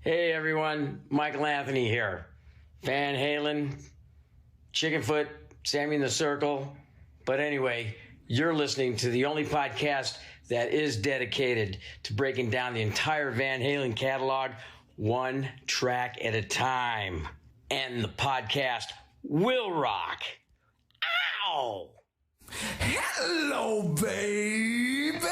Hey everyone, Michael Anthony here. Van Halen, Chickenfoot, Sammy in the Circle. But anyway, you're listening to the only podcast that is dedicated to breaking down the entire Van Halen catalog one track at a time. And the podcast will rock. Ow! Hello, baby!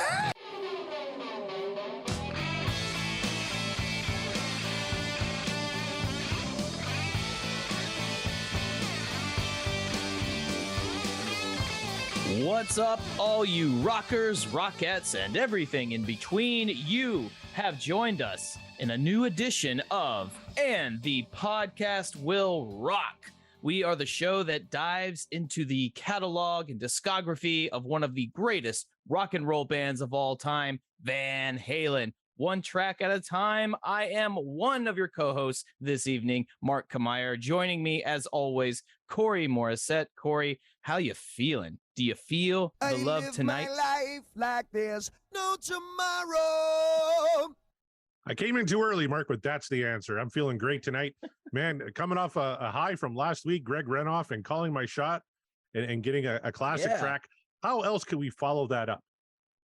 What's up, all you rockers, rockettes, and everything in between? You have joined us in a new edition of And the Podcast Will Rock. We are the show that dives into the catalog and discography of one of the greatest rock and roll bands of all time, Van Halen. One track at a time. I am one of your co-hosts this evening, Mark Kamier. Joining me, as always, Corey Morissette. Corey, how you feeling? Do you feel the love tonight? I live my life like there's no tomorrow. I came in too early, Mark, but that's the answer. I'm feeling great tonight. Man, coming off a high from last week, Greg Renoff and calling my shot and getting a classic track. How else can we follow that up?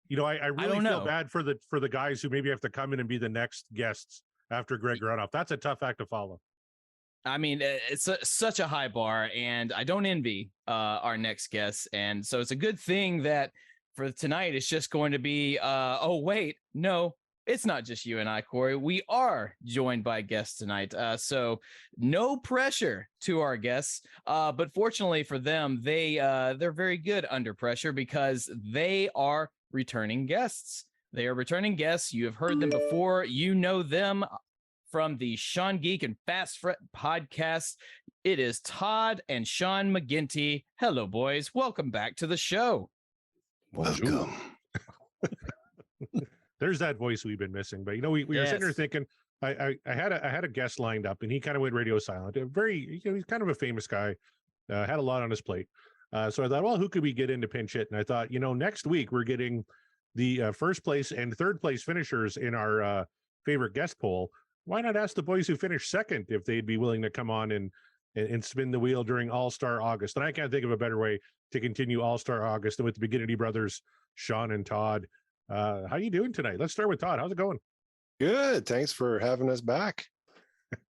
You know, I really feel bad for the guys who maybe have to come in and be the next guests after Greg Renoff. That's a tough act to follow. I mean, it's such a high bar, and I don't envy our next guests. And so it's a good thing that for tonight, it's just going to be, oh, wait, no, it's not just you and I, Corey. We are joined by guests tonight. So no pressure to our guests. But fortunately for them, they're very good under pressure because they are returning guests. They are returning guests. You have heard them before. You know them from the Sean Geek and Fast Fret podcast. It is Todd and Sean McGinty. Hello, boys. Welcome back to the show. Welcome. There's that voice we've been missing. But, you know, we were sitting here thinking, I had a guest lined up, and he kind of went radio silent. He's kind of a famous guy, had a lot on his plate. So I thought, well, who could we get in to pinch hit? And I thought, you know, next week we're getting the first place and third place finishers in our favorite guest poll. Why not ask the boys who finished second if they'd be willing to come on and spin the wheel during All-Star August? And I can't think of a better way to continue All-Star August than with the McGinty brothers, Sean and Todd. How you doing tonight? Let's start with Todd. How's it going? Good. Thanks for having us back.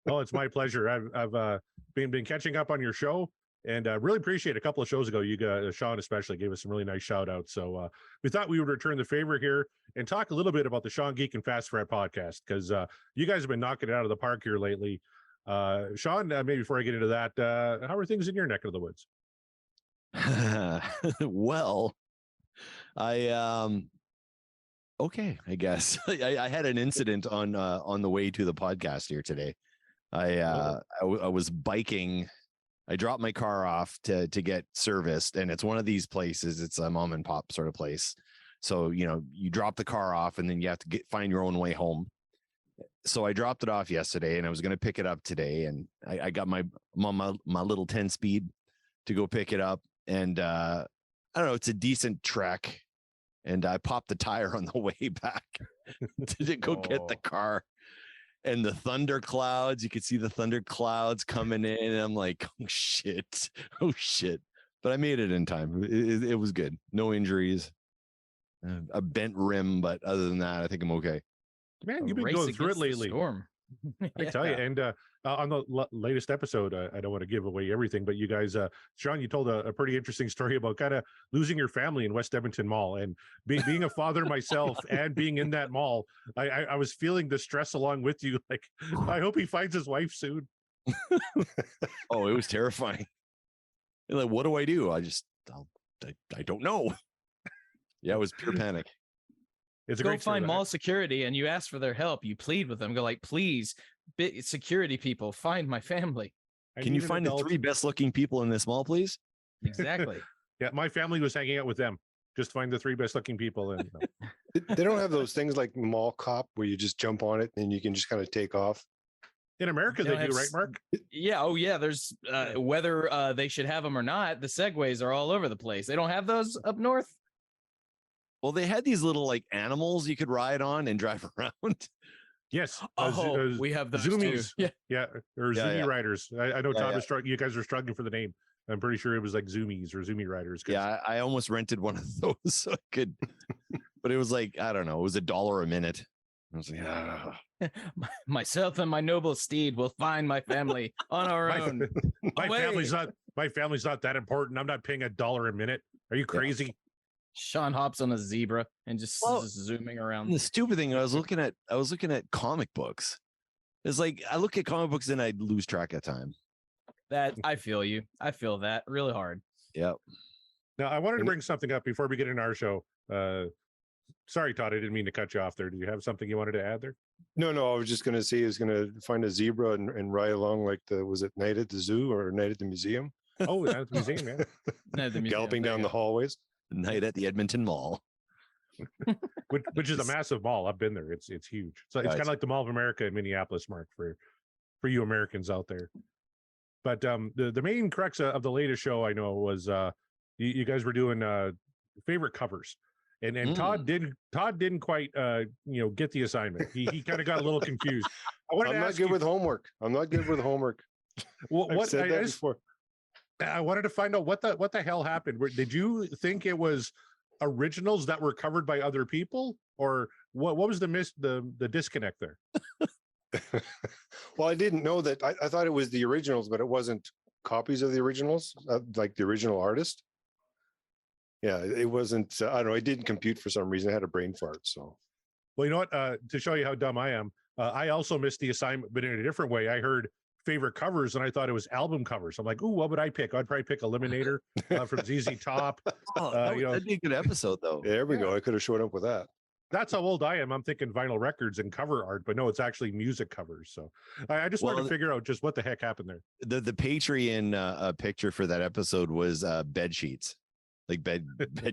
Oh, it's my pleasure. I've been catching up on your show. And really appreciate a couple of shows ago, you got Sean especially gave us some really nice shout outs. So we thought we would return the favor here and talk a little bit about the Sean Geek and Fast Fret podcast, because you guys have been knocking it out of the park here lately. Sean, maybe before I get into that, how are things in your neck of the woods? Well, okay, I guess. I had an incident on the way to the podcast here today. I was biking. I dropped my car off to get serviced, and it's one of these places. It's a mom and pop sort of place. So, you know, you drop the car off and then you have to find your own way home. So I dropped it off yesterday and I was going to pick it up today. And I got my little 10 speed to go pick it up. And I don't know, it's a decent trek. And I popped the tire on the way back to go get the car. And the thunder clouds, you could see the thunder clouds coming in. And I'm like, oh shit. But I made it in time. It was good. No injuries, a bent rim. But other than that, I think I'm okay. Man, you've been going through it lately. I tell you. And on the latest episode, I don't want to give away everything, but you guys, Sean, you told a pretty interesting story about kind of losing your family in West Edmonton Mall, and being a father myself and being in that mall. I was feeling the stress along with you. Like, I hope he finds his wife soon. Oh, it was terrifying. Like, what do? I don't know. Yeah, it was pure panic. It's a Go great find mall security and you ask for their help. You plead with them. Go like, please, security people, find my family. Can you find the 3 best looking people in this mall, please? Exactly. Yeah, my family was hanging out with them. Just find the 3 best looking people. And They don't have those things like Mall Cop where you just jump on it and you can just kind of take off. in America, they do, right, Mark? Yeah. Oh, yeah. There's whether they should have them or not. The segways are all over the place. They don't have those up north. Well, they had these little like animals you could ride on and drive around. Yes. We have those too. Zoomies. Yeah. Yeah, or Yeah, Zoomie yeah. Riders. I know Yeah, Todd yeah. was struggling. You guys were struggling for the name. I'm pretty sure it was like Zoomies or Zoomie Riders. 'cause- Yeah, I almost rented one of those so I could, but it was like, I don't know, it was $1 a minute. I was like, Myself and my noble steed will find my family on our My, own. my Away. family's not that important. I'm not paying $1 a minute. Are you crazy? Sean hops on a zebra and just zooming around. the stupid thing, I was looking at comic books. It's like I look at comic books and I lose track of time. That I feel you. I feel that really hard. Yep. Now I wanted to bring something up before we get into our show. Sorry, Todd, I didn't mean to cut you off there. Did you have something you wanted to add there? No, I was just going to say he was going to find a zebra and ride along like was it Night at the Zoo or Night at the Museum? Oh, that's the museum, man. No, the museum, Galloping there down you the go. hallways. Night at the Edmonton Mall. Which is a massive mall. I've been there. It's huge. So it's Yeah, kind of it's- like the Mall of America in Minneapolis, Mark, for you Americans out there. But the main crux of the latest show I know was you guys were doing favorite covers. And Todd didn't quite get the assignment. He kind of got a little confused. I'm not good with homework. I'm not good with homework. I've said that before. I wanted to find out what the hell happened. Did you think it was originals that were covered by other people, or what was the disconnect there? Well, I didn't know that. I thought it was the originals, but it wasn't copies of the originals, like the original artist. Yeah, it wasn't. I don't know. It didn't compute for some reason. I had a brain fart. So, Well, you know what? To show you how dumb I am, I also missed the assignment, but in a different way. I heard favorite covers, and I thought it was album covers. I'm like, ooh, what would I pick? I'd probably pick Eliminator from ZZ Top. That'd be a good episode, though. there we go. I could have showed up with that. That's how old I am. I'm thinking vinyl records and cover art, but no, it's actually music covers. So I just wanted to figure out just what the heck happened there. The Patreon picture for that episode was bed sheets, like bed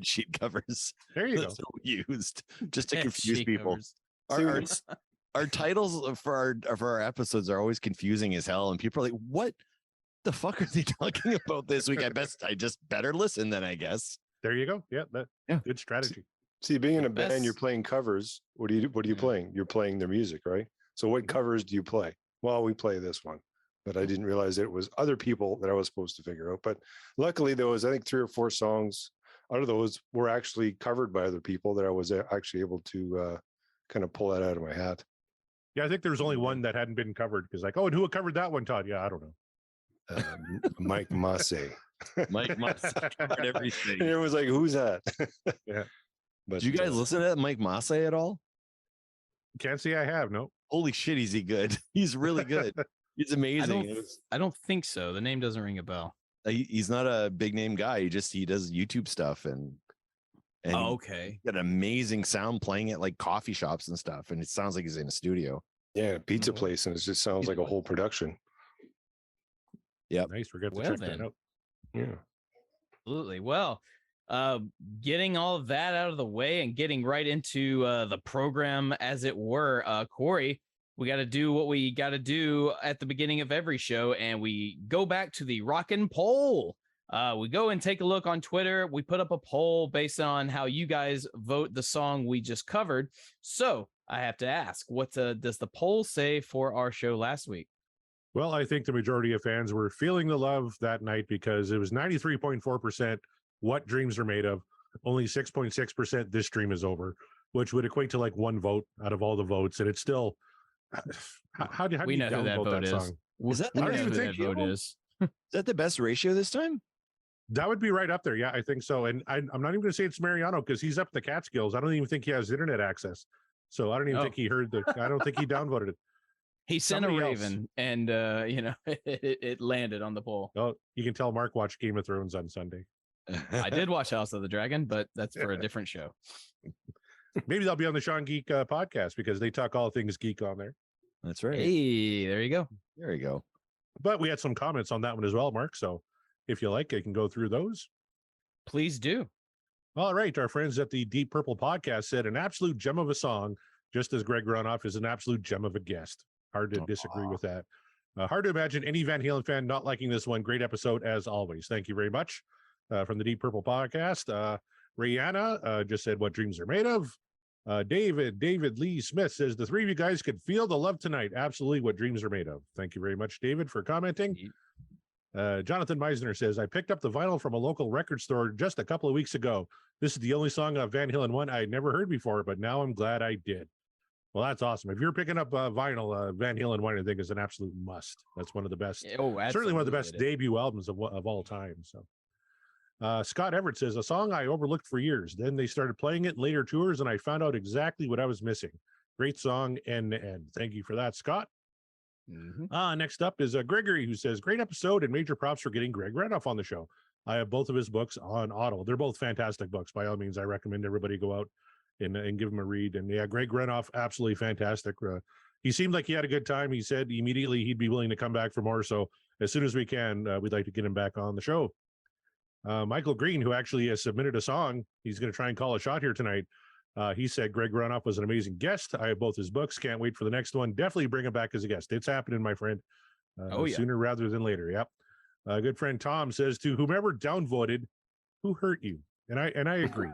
sheet covers. There you go. That's what we used just to Bed confuse sheet people. covers. Our titles for our episodes are always confusing as hell, and people are like, "What the fuck are they talking about this week?" I just better listen then, I guess. There you go. Yeah, good strategy. See, being in a Best- band, you're playing covers. What do you do? What are you Yeah. playing? You're playing their music, right? So, what covers do you play? Well, we play this one, but I didn't realize it was other people that I was supposed to figure out. But luckily, there was I think 3 or 4 songs out of those were actually covered by other people that I was actually able to kind of pull that out of my hat. Yeah, I think there was only one that hadn't been covered because like, oh, and who covered that one, Todd? Yeah, I don't know. Mike Massey. Mike must have covered everything. And it was like, who's that? Yeah. But Did you guys listen to that Mike Massey at all? Can't say I have. No. Holy shit, is he good? He's really good. He's amazing. I don't think so. The name doesn't ring a bell. He's not a big name guy. He does YouTube stuff and Oh, okay. got an amazing sound playing at like coffee shops and stuff. And it sounds like he's in a studio. Yeah, pizza place, and it just sounds like a whole production. Nice. We're going to Well check that then. out. Yeah. Absolutely. Well, getting all of that out of the way and getting right into the program, as it were, Corey, we got to do what we got to do at the beginning of every show, and we go back to the Rockin' Poll. We go and take a look on Twitter. We put up a poll based on how you guys vote the song we just covered. So I have to ask, what does the poll say for our show last week? Well, I think the majority of fans were feeling the love that night because it was 93.4% what dreams are made of, only 6.6% this dream is over, which would equate to like 1 vote out of all the votes. And it's still, how do We you know who that downvote vote that is. song? Is that We the I don't know even who think that vote you- is. Is that the best ratio this time? That would be right up there. Yeah, I think so. And I'm not even going to say it's Mariano because he's up the Catskills. I don't even think he has internet access. So I don't even Oh. think he heard I don't think he downvoted it. He sent a Somebody else. raven, and it landed on the poll. Oh, you can tell Mark watched Game of Thrones on Sunday. I did watch House of the Dragon, but that's for a different show. Maybe they'll be on the Sean Geek podcast because they talk all things geek on there. That's right. Hey, there you go. There you go. But we had some comments on that one as well, Mark. So if you like, I can go through those. Please do. All right. Our friends at the Deep Purple podcast said an absolute gem of a song, just as Greg Runoff is an absolute gem of a guest. Hard to disagree with that. Hard to imagine any Van Halen fan not liking this one. Great episode as always. Thank you very much. From the Deep Purple podcast. Rihanna just said what dreams are made of. David Lee Smith says the three of you guys could feel the love tonight. Absolutely what dreams are made of. Thank you very much, David, for commenting. Jonathan Meisner says, I picked up the vinyl from a local record store just a couple of weeks ago. This is the only song of Van Halen 1 I had never heard before, but now I'm glad I did. Well, that's awesome. If you're picking up vinyl, Van Halen 1, I think is an absolute must. That's one of the best, certainly one of the best debut albums of all time. So Scott Everett says, a song I overlooked for years. Then they started playing it in later tours, and I found out exactly what I was missing. Great song, end to end. Thank you for that, Scott. Next up is Gregory, who says, great episode and major props for getting Greg Renoff on the show. I have both of his books on Audible. They're both fantastic books. By all means, I recommend everybody go out and give him a read. And yeah, Greg Renoff, absolutely fantastic. He seemed like he had a good time. He said immediately he'd be willing to come back for more. So as soon as we can, we'd like to get him back on the show. Michael Green, who actually has submitted a song, he's going to try and call a shot here tonight. He said Greg Renoff was an amazing guest. I have both his books. Can't wait for the next one. Definitely bring him back as a guest. It's happening, my friend. Sooner rather than later. Yep. Good friend Tom says, to whomever downvoted, who hurt you? And I agree.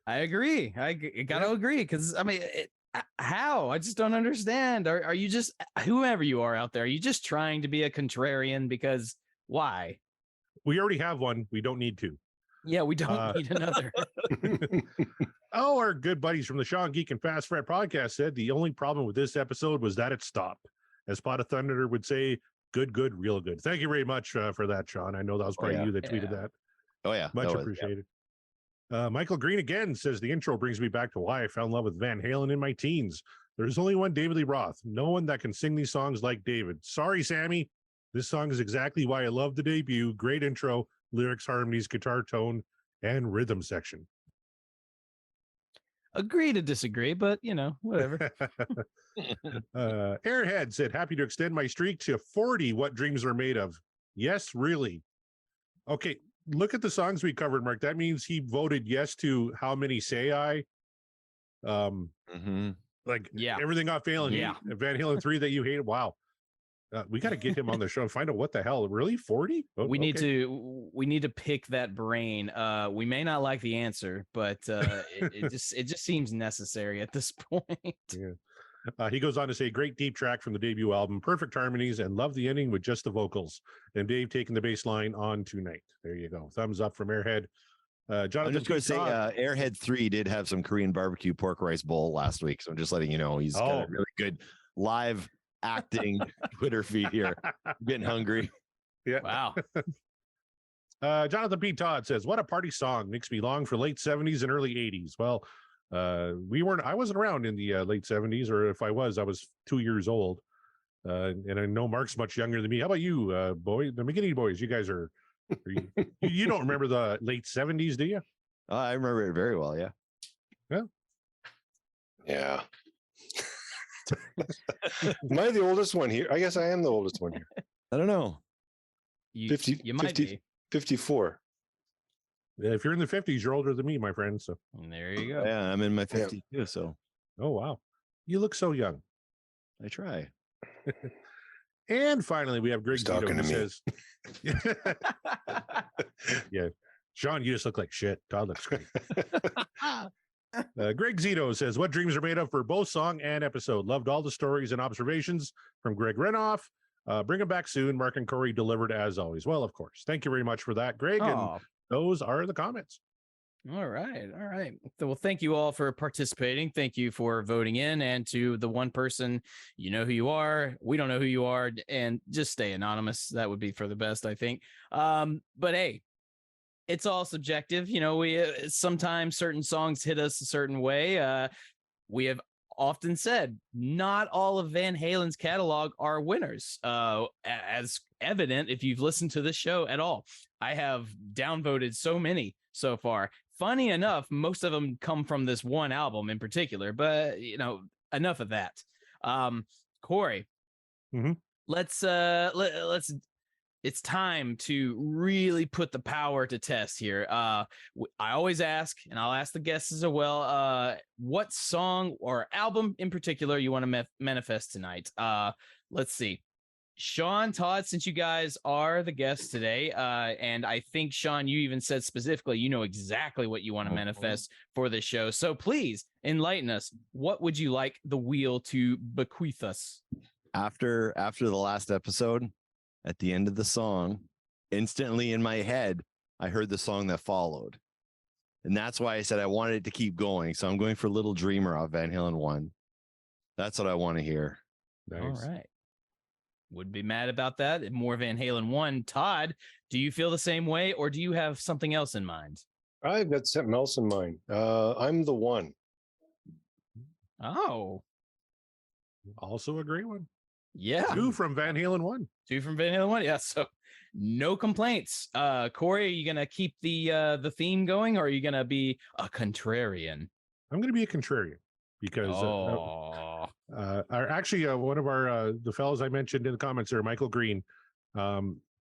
I agree. I gotta agree, because I mean, how? I just don't understand. Are you just, whoever you are out there, are you just trying to be a contrarian? Because why? We already have one. We don't need to. Yeah, we don't need another. Oh, our good buddies from the Sean Geek and Fast Fred podcast said the only problem with this episode was that it stopped. As Spot of Thunder would say, good, real good. Thank you very much for that, Sean. I know that was probably you that tweeted that. Oh, yeah. Much appreciated. Michael Green again says the intro brings me back to why I fell in love with Van Halen in my teens. There's only one David Lee Roth. No one that can sing these songs like David. Sorry, Sammy. This song is exactly why I love the debut. Great intro, lyrics, harmonies, guitar tone, and rhythm section. Agree to disagree, but whatever. Airhead said, happy to extend my streak to 40 What Dreams Are Made Of. Yes, really. Okay, look at the songs we covered, Mark. That means he voted yes to How Many Say I? Like, everything off Van Halen 3 that you hated. Wow. We got to get him on the show and find out what the hell. Really? 40? Oh, we need to pick that brain. We may not like the answer, but it just seems necessary at this point. Yeah. He goes on to say, great deep track from the debut album, perfect harmonies, and love the ending with just the vocals. And Dave taking the bass line on tonight. There you go. Thumbs up from Airhead. Jonathan, I'm just going to say Airhead 3 did have some Korean barbecue pork rice bowl last week. So I'm just letting you know he's got a really good live acting Twitter feed here. I'm getting hungry. Yeah. Wow. Jonathan P. Todd says, what a party song. Makes me long for late 70s and early 80s. Well, I wasn't around in the late 70s, or if I was 2 years old. And I know Mark's much younger than me. How about you, the McGinnity boys? You guys you don't remember the late 70s, do you? I remember it very well. Yeah. Yeah. Am I the oldest one here? I guess I am the oldest one here. I don't know. You might be 54. If you're in the 50s, you're older than me, my friend. So there you go. Yeah, I'm in my 50s too. So. Oh wow, you look so young. I try. And finally, we have Greg Zito, who says, "Yeah, Sean, you just look like shit. Todd looks great." Greg Zito says, what dreams are made of for both song and episode. Loved all the stories and observations from Greg Renoff. Bring him back soon. Mark and Corey delivered as always. Well, of course. Thank you very much for that, Greg. And those are the comments. All right. Well, thank you all for participating. Thank you for voting in, and to the one person, you know who you are. We don't know who you are, and just stay anonymous. That would be for the best, I think. But hey, it's all subjective. We sometimes certain songs hit us a certain way. We have often said not all of Van Halen's catalog are winners, as evident if you've listened to this show at all. I have downvoted so many so far. Funny enough, most of them come from this one album in particular, but enough of that. Corey, let's it's time to really put the power to test here. I always ask, and I'll ask the guests as well, what song or album in particular you want to manifest tonight. Let's see. Sean, Todd, since you guys are the guests today, and I think, Sean, you even said specifically, you know exactly what you want to manifest for this show. So please enlighten us. What would you like the wheel to bequeath us? After the last episode, at the end of the song, instantly in my head, I heard the song that followed. And that's why I said I wanted it to keep going. So I'm going for Little Dreamer off Van Halen 1. That's what I want to hear. Nice. All right. Wouldn't be mad about that. More Van Halen 1. Todd, do you feel the same way, or do you have something else in mind? I've got something else in mind. I'm the One. Oh, Also a great one. yeah. 2 from Van Halen 1. 2 from Van Halen 1. Yeah, so no complaints. Corey, are you gonna keep the theme going, or are you gonna be a contrarian? I'm going to be a contrarian because actually one of our the fellows I mentioned in the comments there, Michael Green,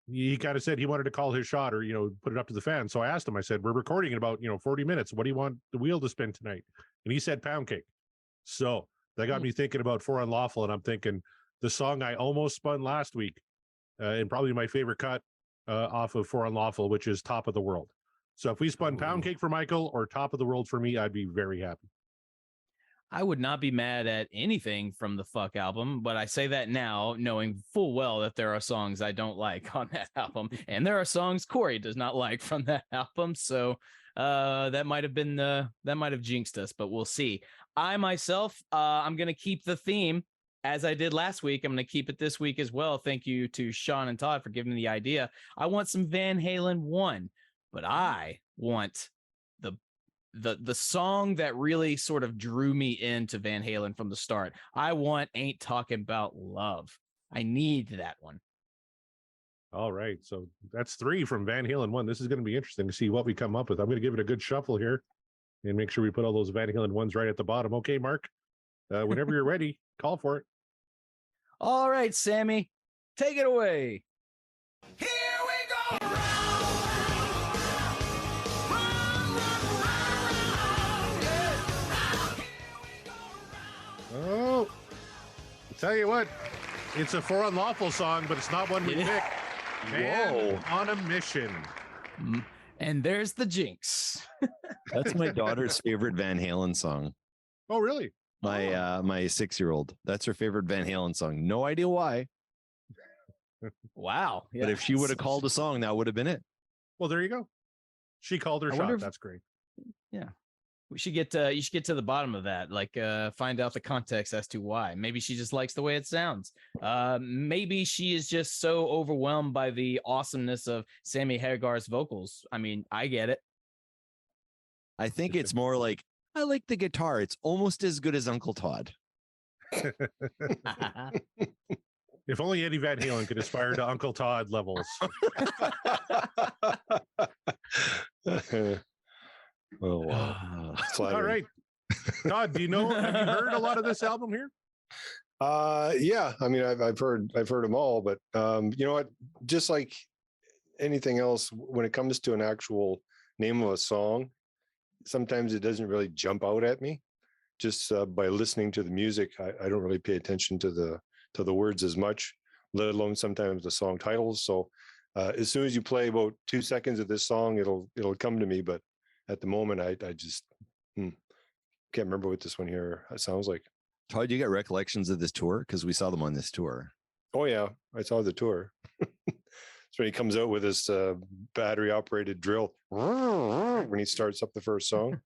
he kind of said he wanted to call his shot or put it up to the fans. So I asked him. I said, "We're recording in about 40 minutes. What do you want the wheel to spin tonight?" And he said, "Pound Cake." So that got me thinking about For Unlawful, and I'm thinking the song I almost spun last week, and probably my favorite cut off of For Unlawful, which is Top of the World. So if we spun Pound Cake for Michael or Top of the World for me, I'd be very happy. I would not be mad at anything from the Fuck album, but I say that now, knowing full well that there are songs I don't like on that album, and there are songs Corey does not like from that album. So that might have jinxed us, but we'll see. I myself, I'm gonna keep the theme as I did last week. I'm gonna keep it this week as well. Thank you to Sean and Todd for giving me the idea. I want some Van Halen 1, but I want the song that really sort of drew me into Van Halen from the start. I want Ain't Talking About Love. I need that one. All right. So that's 3 from Van Halen 1. This is going to be interesting to see what we come up with. I'm going to give it a good shuffle here and make sure we put all those Van Halen 1s right at the bottom. Okay, Mark, whenever you're ready, call for it. All right, Sammy, take it away. Here we go. Oh, I'll tell you what, it's a For Unlawful song, but it's not one we pick. Man on a mission. And there's the jinx. That's my daughter's favorite Van Halen song. Oh, really? My 6-year-old. That's her favorite Van Halen song. No idea why. Wow. Yeah. But if she would have called a song, that would have been it. Well, there you go. She called her shot. That's great. Yeah. You should get to the bottom of that. Like, find out the context as to why. Maybe she just likes the way it sounds. Maybe she is just so overwhelmed by the awesomeness of Sammy Hagar's vocals. I mean, I get it. I think it's more like, I like the guitar. It's almost as good as Uncle Todd. If only Eddie Van Halen could aspire to Uncle Todd levels. Oh, wow. All right. Todd, have you heard a lot of this album here? Yeah. I mean, I've heard them all, but you know what? Just like anything else, when it comes to an actual name of a song, sometimes it doesn't really jump out at me. Just by listening to the music, I don't really pay attention to the words as much, let alone sometimes the song titles. So as soon as you play about 2 seconds of this song, it'll come to me. But at the moment, I just can't remember what this one here sounds like. Todd, you got recollections of this tour? Because we saw them on this tour. Oh, yeah. I saw the tour. It's when he comes out with this battery-operated drill when he starts up the first song.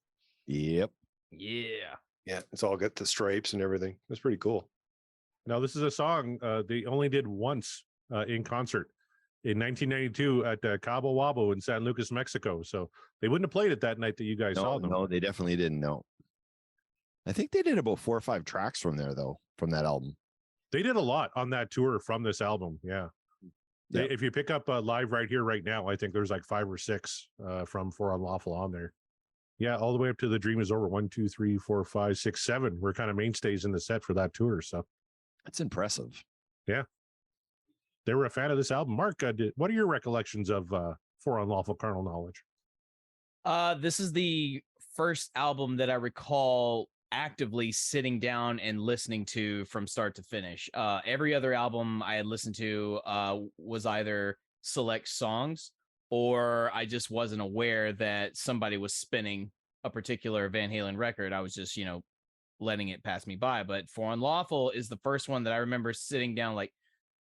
Yep. Yeah. Yeah, it's all got the stripes and everything. It's pretty cool. Now, this is a song they only did once in concert in 1992 at Cabo Wabo in San Lucas, Mexico. So they wouldn't have played it that night that you guys saw them. No, they definitely didn't. No. I think they did about 4 or 5 tracks from there, though, from that album. They did a lot on that tour from this album. Yeah. Yep. If you pick up Live Right Here, Right Now, I think there's like 5 or 6 from For Unlawful on there. Yeah, all the way up to The Dream Is Over. 1, 2, 3, 4, 5, 6, 7 were kind of mainstays in the set for that tour. So that's impressive. Yeah. They were a fan of this album. Mark, what are your recollections of For Unlawful Carnal Knowledge? This is the first album that I recall actively sitting down and listening to from start to finish. Every other album I had listened to was either select songs, or I just wasn't aware that somebody was spinning a particular Van Halen record. I was just, letting it pass me by. But For Unlawful is the first one that I remember sitting down, like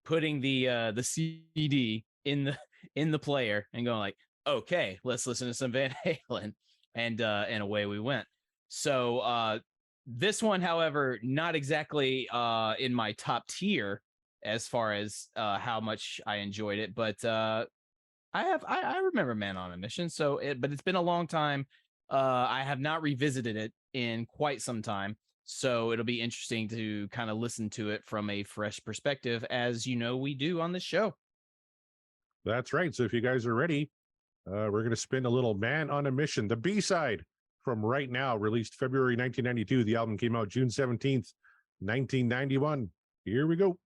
putting the CD in the player and going like, okay, let's listen to some Van Halen, and away we went. So this one, however, not exactly in my top tier as far as how much I enjoyed it, but I remember Man on a Mission. But it's been a long time. I have not revisited it in quite some time, so it'll be interesting to kind of listen to it from a fresh perspective, as we do on this show. That's right. So if you guys are ready, we're going to spin a little Man on a Mission, the B-side from Right Now, released February 1992. The album came out June 17th, 1991. Here we go.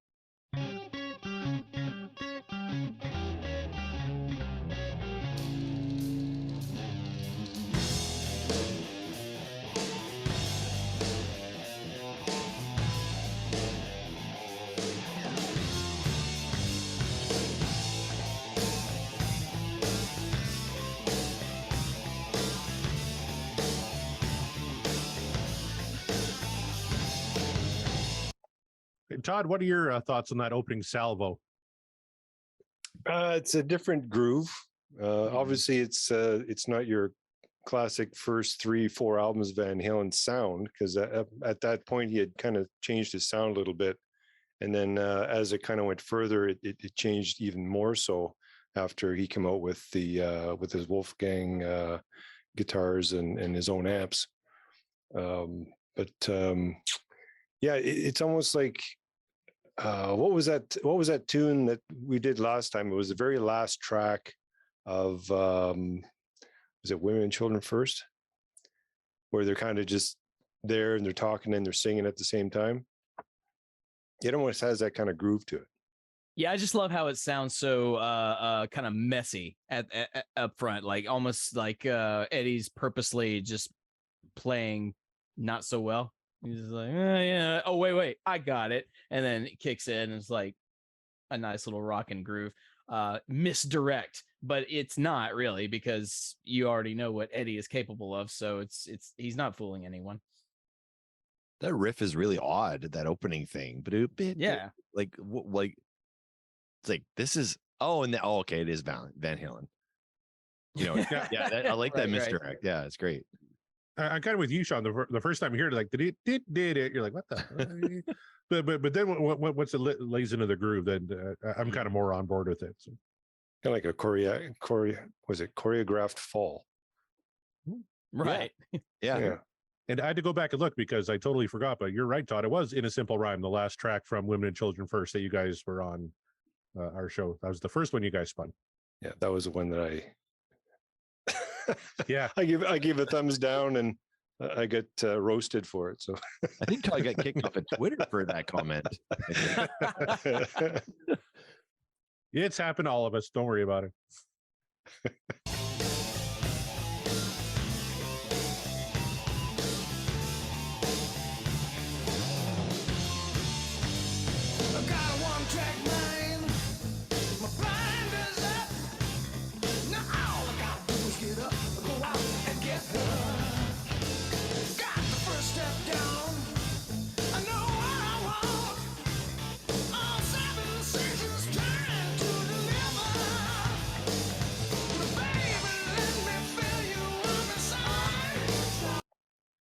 Todd, what are your thoughts on that opening salvo? It's a different groove. Obviously, it's not your classic first 3-4 albums Van Halen sound, because at that point he had kind of changed his sound a little bit, and then as it kind of went further, it changed even more so after he came out with with his Wolfgang guitars and his own amps. Yeah, it's almost like. What was that tune that we did last time? It was the very last track of was it Women and Children First, where they're kind of just there and they're talking and they're singing at the same time. It almost has that kind of groove to it. Yeah, I just love how it sounds so kind of messy at up front, like almost like Eddie's purposely just playing not so well. He's like, yeah. Oh, wait, I got it. And then it kicks in and it's like a nice little rock and groove. Misdirect, but it's not really, because you already know what Eddie is capable of. So he's not fooling anyone. That riff is really odd, that opening thing. But yeah, like it's like this is okay, it is Van Halen. I like that misdirect. Right. Yeah, it's great. I'm kind of with you, Sean. The first time you hear it, like did it? You're like, what the? but then once it lays into the groove, then I'm kind of more on board with it. So. Kind of like a choreographed fall, right? Yeah. And I had to go back and look because I totally forgot. But you're right, Todd. It was In a Simple Rhyme, the last track from Women and Children First that you guys were on our show. That was the first one you guys spun. Yeah, that was the one that I. Yeah, I give a thumbs down, and I get roasted for it. So I think Todd got kicked off of Twitter for that comment. It's happened to all of us. Don't worry about it.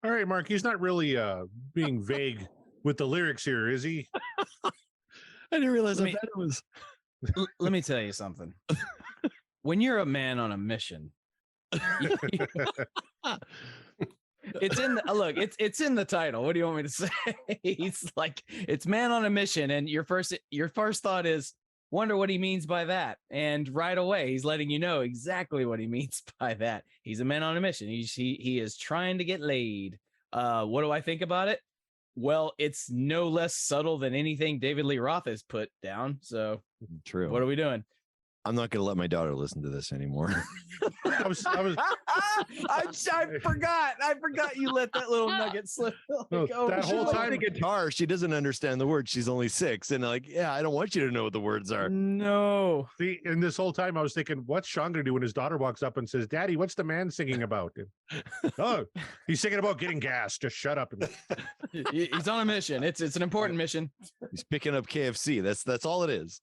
All right, Mark, he's not really being vague with the lyrics here, is he? I didn't realize it was. Let me tell you something. When you're a man on a mission, it's in the it's in the title. What do you want me to say? He's like, it's man on a mission, and your first thought is, wonder what he means by that. And right away, he's letting you know exactly what he means by that. He's a man on a mission. He is trying to get laid. What do I think about it? Well, it's no less subtle than anything David Lee Roth has put down. So true. What are we doing? I'm not going to let my daughter listen to this anymore. I was I forgot you let that little nugget slip. No, that She's whole like time- the guitar, she doesn't understand the words. She's only 6, and like, yeah, I don't want you to know what the words are. No. See, and this whole time I was thinking, what's Sean gonna do when his daughter walks up and says, "Daddy, what's the man singing about?" Oh, he's singing about getting gas. Just shut up. And He's on a mission. It's an important mission. He's picking up KFC. That's all it is.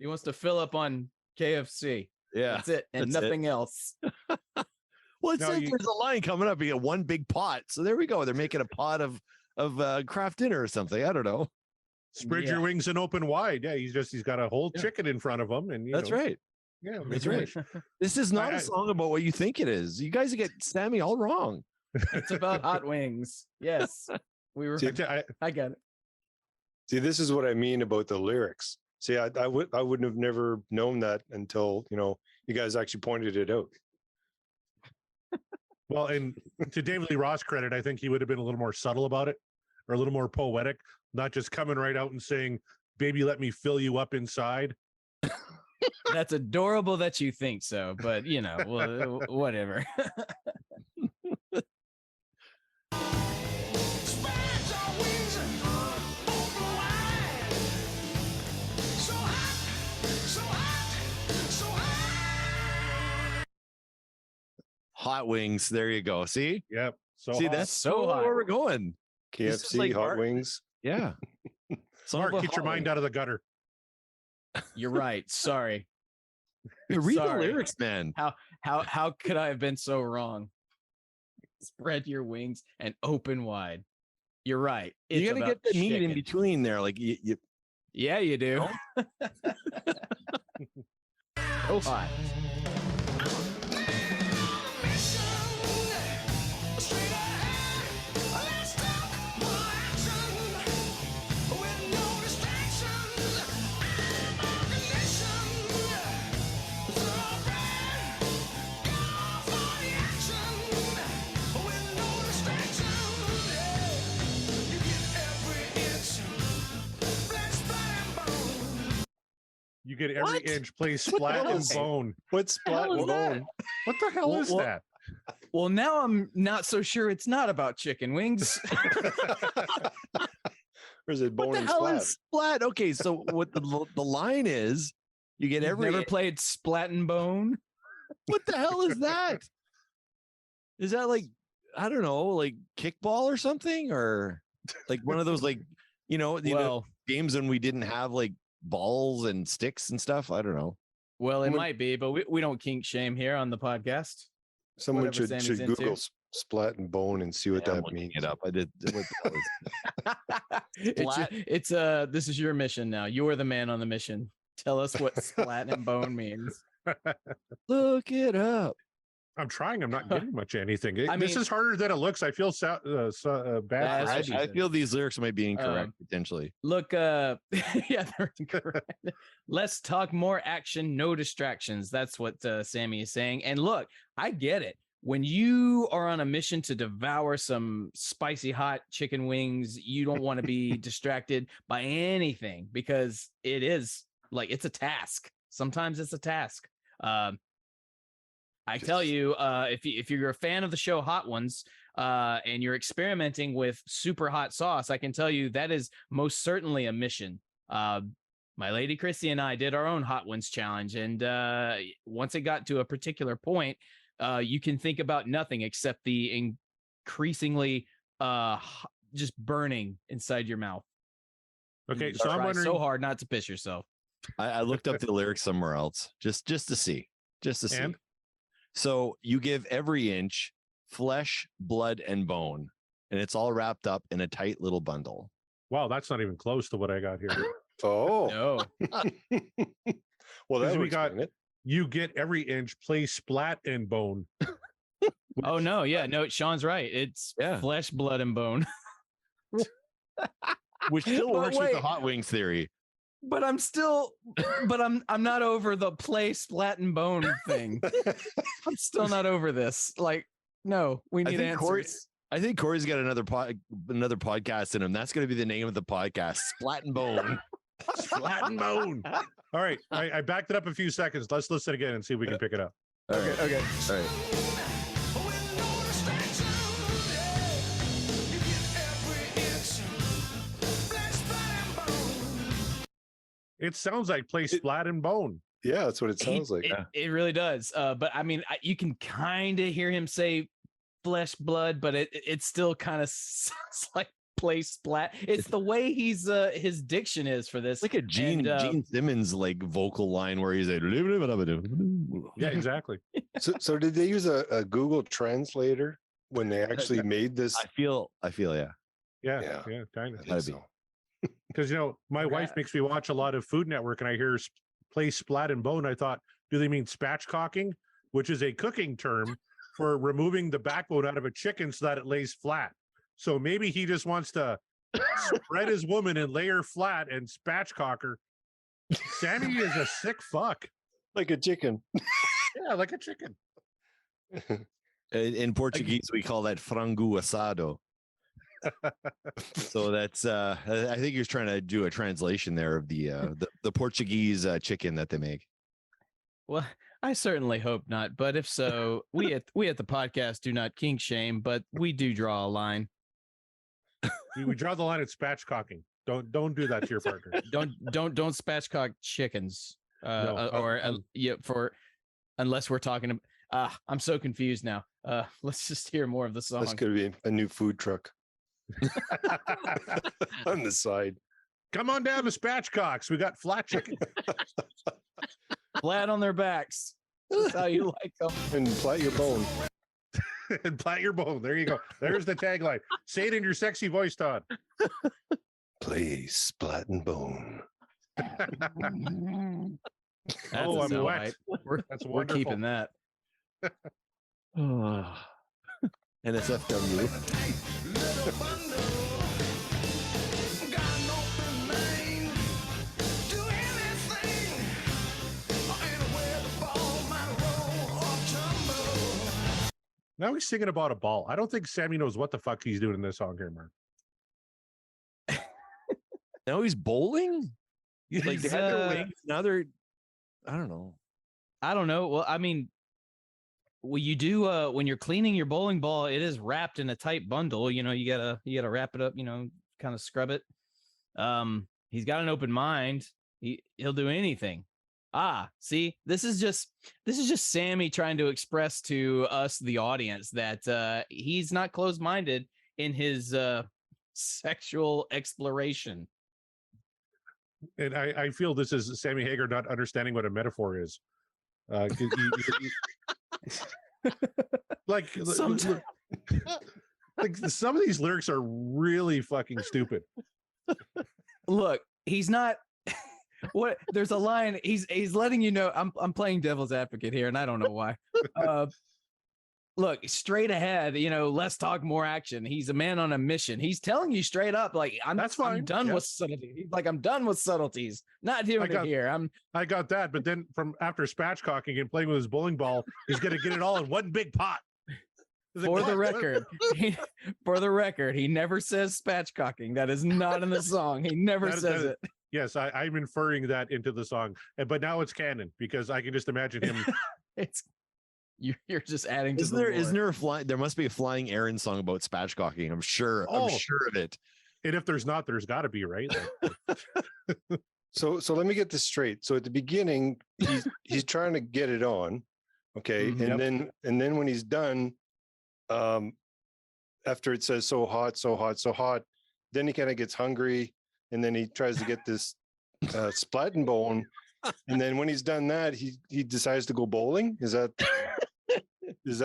He wants to fill up on KFC. Yeah. That's it, and that's it. nothing else. Well, it No, says you- there's a line coming up. You get one big pot. So there we go. They're making a pot of craft dinner or something. I don't know. spread Yeah. your wings and open wide. Yeah, he's got a whole Yeah. chicken in front of him, and That's right. Yeah, That's make right. it This is not I- a song about what you think it is. You guys get Sammy all wrong. It's about hot wings. Yes, we were. See, I got it. See, this is what I mean about the lyrics. See, I wouldn't have never known that until, you guys actually pointed it out. Well, and to David Lee Roth's credit, I think he would have been a little more subtle about it, or a little more poetic, not just coming right out and saying, "Baby, let me fill you up inside." That's adorable that you think so, but well, whatever. Hot wings. There you go. See? Yep. So See, hot. that's So so hot. where we're going. This is KFC, like hot Mark- wings. Yeah. Mark, get your mind out of the gutter. You're right. Sorry. Read the Sorry. lyrics, man. How could I have been so wrong? Spread your wings and open wide. You're right. You It's got to about get the meat in chicken. between there. Like you Yeah, you do. So hot. You get every What? inch play splat and is- bone. What's splat hell and is that? bone? What the hell Well, is well- that? Well, now I'm not so sure it's not about chicken wings. Or is it bone What the and hell splat? is splat? Okay, so what the line is, you get You've every never played Splat and Bone? what the hell is that? Is that like, I don't know, like kickball or something? Or like one of those like, Well, games when we didn't have like balls and sticks and stuff. I don't know. it Would- might be, but we don't kink shame here on the podcast. Someone whatever should Sammy's into. Google splat and bone and see what Yeah, I'm that looking means. it up. I did. What the hell is- It's this is your mission now. You're the man on the mission. Tell us what Splat and Bone means. Look it up. I'm trying. I'm not getting much anything. I This mean- is harder than it looks. I feel bad. That's For what I, she I said. feel these lyrics might be incorrect potentially. Look, yeah, they're incorrect. Let's talk more action, no distractions. That's what Sammy is saying. And look, I get it. When you are on a mission to devour some spicy hot chicken wings, you don't want to be distracted by anything because it is like it's a task. Sometimes it's a task. I tell you, if you're a fan of the show Hot Ones, and you're experimenting with super hot sauce, I can tell you that is most certainly a mission. My lady Chrissy and I did our own Hot Ones challenge, and once it got to a particular point, you can think about nothing except the increasingly just burning inside your mouth. Okay, You so I'm try wondering. so hard not to piss yourself. I looked up the lyrics somewhere else just to see. And? So you give every inch flesh, blood, and bone, and it's all wrapped up in a tight little bundle. Wow, that's not even close to what I got here. Oh, No, well, that we would got- explain it. You get every inch play splat and bone. oh no, yeah, no. Sean's right. It's Yeah. flesh, blood, and bone. Which still But works with the wait. hot wings theory. But I'm not over the play splat and bone thing. I'm still not over this. Like, no, we need think Corey- answers. I think Corey's got another podcast in him. That's going to be the name of the podcast, Splat and Bone. Splat and bone. All right. I backed it up a few seconds. Let's listen again and see if we can pick it up. Okay. All right. It sounds like play Splat and Bone. Yeah, that's what it sounds like. It really does. But I mean, you can kind of hear him say flesh, blood, but it still kind of sounds like play Splat. It's the way his diction is for this. It's like a Gene Simmons like vocal line where he's like, Yeah, exactly. So did they use a Google Translator when they actually made this? I feel, yeah. Yeah, kind I of. think so. Because my wife makes me watch a lot of Food Network, and I hear play Splat and Bone. I thought, do they mean spatchcocking, which is a cooking term for removing the backbone out of a chicken so that it lays flat? So maybe he just wants to spread his woman and lay her flat and spatchcock her. Sammy is a sick fuck. Like a chicken. Yeah, like a chicken. In Portuguese, we call that frango assado. So that's I think you're trying to do a translation there of the Portuguese chicken that they make. Well, I certainly hope not. But if so, we at the podcast do not kink shame, but we do draw a line. We draw the line at spatchcocking. Don't do that to your partner. Don't spatchcock chickens. Unless we're talking. I'm so confused now. Let's just hear more of the song. That's going to be a new food truck on the side. Come on down to Spatchcocks. We got flat chicken. Flat on their backs. That's how you like them. And flat your bone. And plat your bone. There you go. There's the tagline. Say it in your sexy voice, Todd. Play Splat and Bone. I'm soundbite. wet. We're keeping that. NSFW. Now he's singing about a ball. I don't think Sammy knows what the fuck he's doing in this song here, Mark. Now he's bowling? Like they had their uh, wings. Now they're, I don't know. Well, I mean, you do when you're cleaning your bowling ball, it is wrapped in a tight bundle. You gotta wrap it up, kind of scrub it. He's got an open mind. He'll do anything. See, this is just Sammy trying to express to us, the audience, that he's not closed-minded in his sexual exploration. And I feel this is Sammy Hagar not understanding what a metaphor is. Like some of these lyrics are really fucking stupid. Look, he's not. What? There's a line. He's letting you know. I'm playing devil's advocate here, and I don't know why. Look, straight ahead. Less talk, more action. He's a man on a mission. He's telling you straight up, like, That's fine. I'm done with subtleties. He's like, I'm done with subtleties. Not doing it here. I got that, but then from after spatchcocking and playing with his bowling ball, he's gonna get it all in one big pot. For the record, he never says spatchcocking. That is not in the song. He never says it. Yes, I'm inferring that into the song, but now it's canon because I can just imagine him. You're just adding. Isn't there a flying? There must be a Flying Aaron song about spatchcocking. I'm sure. I'm sure of it. And if there's not, there's got to be, right? So let me get this straight. So at the beginning, he's trying to get it on, okay, and then when he's done, after it says so hot, then he kind of gets hungry, and then he tries to get this splat and bone, and then when he's done that, he decides to go bowling. Is that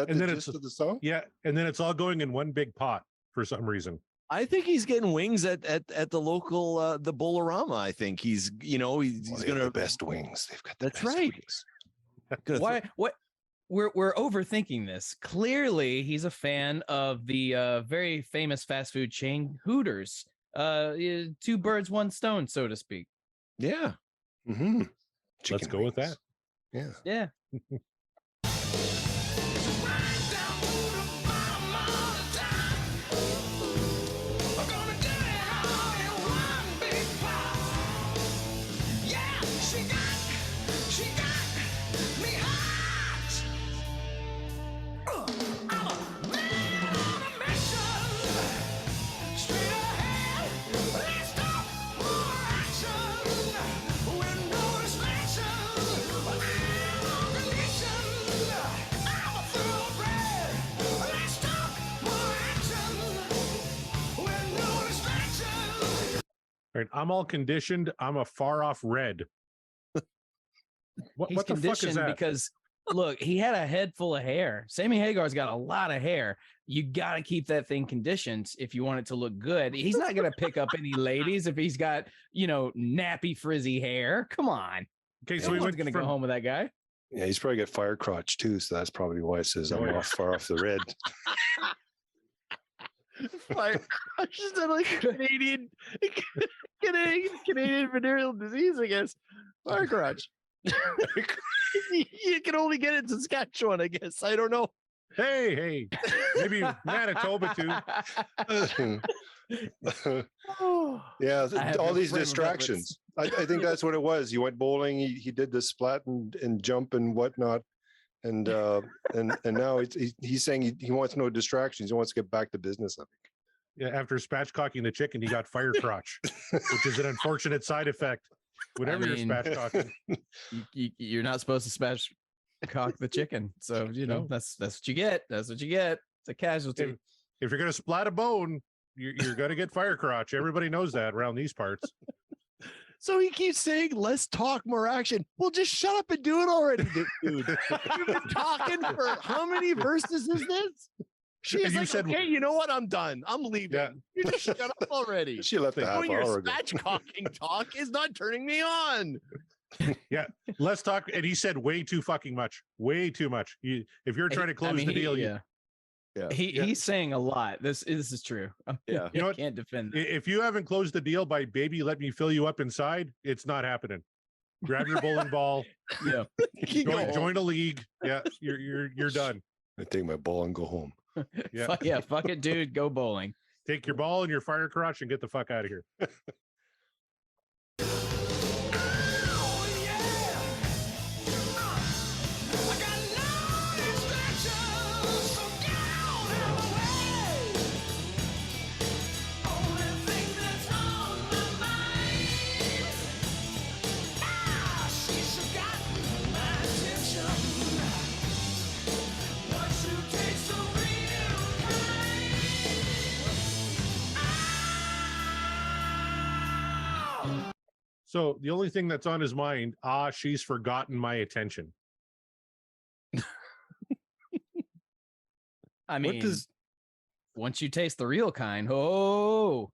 the gist of the song? Yeah, and then it's all going in one big pot for some reason. I think he's getting wings at the local the Bolorama. I think he's he's gonna the best wings. They've got the that's best right. wings. Why? What? We're overthinking this. Clearly, he's a fan of the very famous fast food chain Hooters. Two birds, one stone, so to speak. Yeah. Mm-hmm. Let's go with that. Yeah. Right, I'm all conditioned. I'm a far off red. What He's the fuck is conditioned that? because look, he had a head full of hair. Sammy Hagar's got a lot of hair. You got to keep that thing conditioned if you want it to look good. He's not going to pick up any ladies if he's got, nappy frizzy hair. Come on. Okay, so No we one's went going to from go home with that guy. Yeah, he's probably got fire crotch too, so that's probably why it says I'm far off the red. Fire crotch is that like Canadian venereal disease, I guess. Fire crotch. You can only get it in Saskatchewan, I guess. I don't know. Hey, maybe Manitoba too. Yeah, I have all no these frame of distractions. I think that's what it was. He went bowling. He did the splat and jump and whatnot, and now he's saying he wants no distractions. He wants to get back to business. I think. Yeah, after spatchcocking the chicken, he got fire crotch, which is an unfortunate side effect. Whenever you're spatchcocking, you're not supposed to spatchcock the chicken. So, that's what you get. That's what you get. It's a casualty. if you're going to splat a bone, you're going to get fire crotch. Everybody knows that around these parts. So he keeps saying, "Let's talk more action." Well, just shut up and do it already, dude. You've been talking for how many verses is this? She's like, "Okay, you know what? I'm done. I'm leaving." Yeah. You just shut up already. She left a half Doing your hour ago. spatchcocking talk is not turning me on. Yeah, let's talk. And he said way too fucking much. Way too much. If you're trying to close the deal, He's saying a lot. This is true. Yeah. You know I what? can't defend that. if you haven't closed the deal by "baby, let me fill you up inside," it's not happening. Grab your bowling ball. Yeah. Join a league. Yeah, you're done. I take my ball and go home. Yeah. Fuck it, dude. Go bowling. Take your ball and your fire crotch and get the fuck out of here. So the only thing that's on his mind, she's forgotten my attention. I mean, once you taste the real kind, oh,